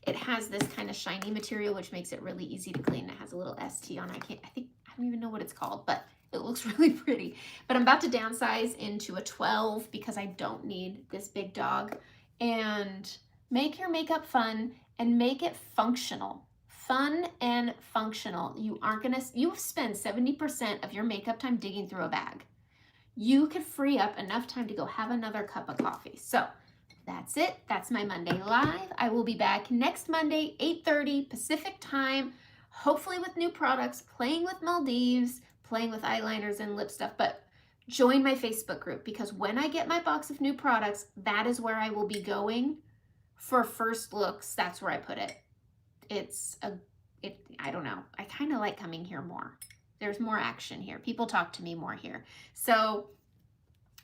it has this kind of shiny material, which makes it really easy to clean. It has a little ST on it. I don't even know what it's called, but it looks really pretty. But I'm about to downsize into a 12 because I don't need this big dog. And make your makeup fun and make it functional. Fun and functional. You've spent 70% of your makeup time digging through a bag. You could free up enough time to go have another cup of coffee. So that's it. That's my Monday Live. I will be back next Monday, 8:30 Pacific time, hopefully with new products, playing with Maldives, playing with eyeliners and lip stuff, but join my Facebook group, because when I get my box of new products, that is where I will be going for first looks. That's where I put it. I don't know. I kind of like coming here more. There's more action here. People talk to me more here. So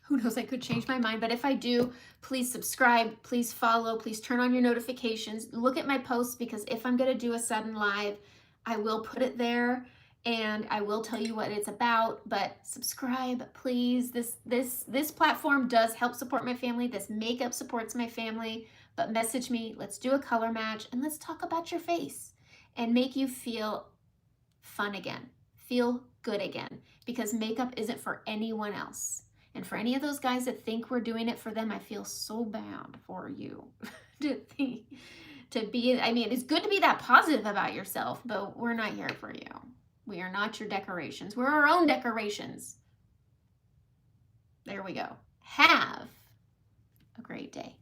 who knows, I could change my mind. But if I do, please subscribe, please follow, please turn on your notifications. Look at my posts, because if I'm going to do a sudden live, I will put it there and I will tell you what it's about. But subscribe, please. This platform does help support my family. This makeup supports my family. But message me, let's do a color match, and let's talk about your face and make you feel fun again, feel good again, because makeup isn't for anyone else. And for any of those guys that think we're doing it for them, I feel so bad for you. I mean, it's good to be that positive about yourself, but we're not here for you. We are not your decorations. We're our own decorations. There we go. Have a great day.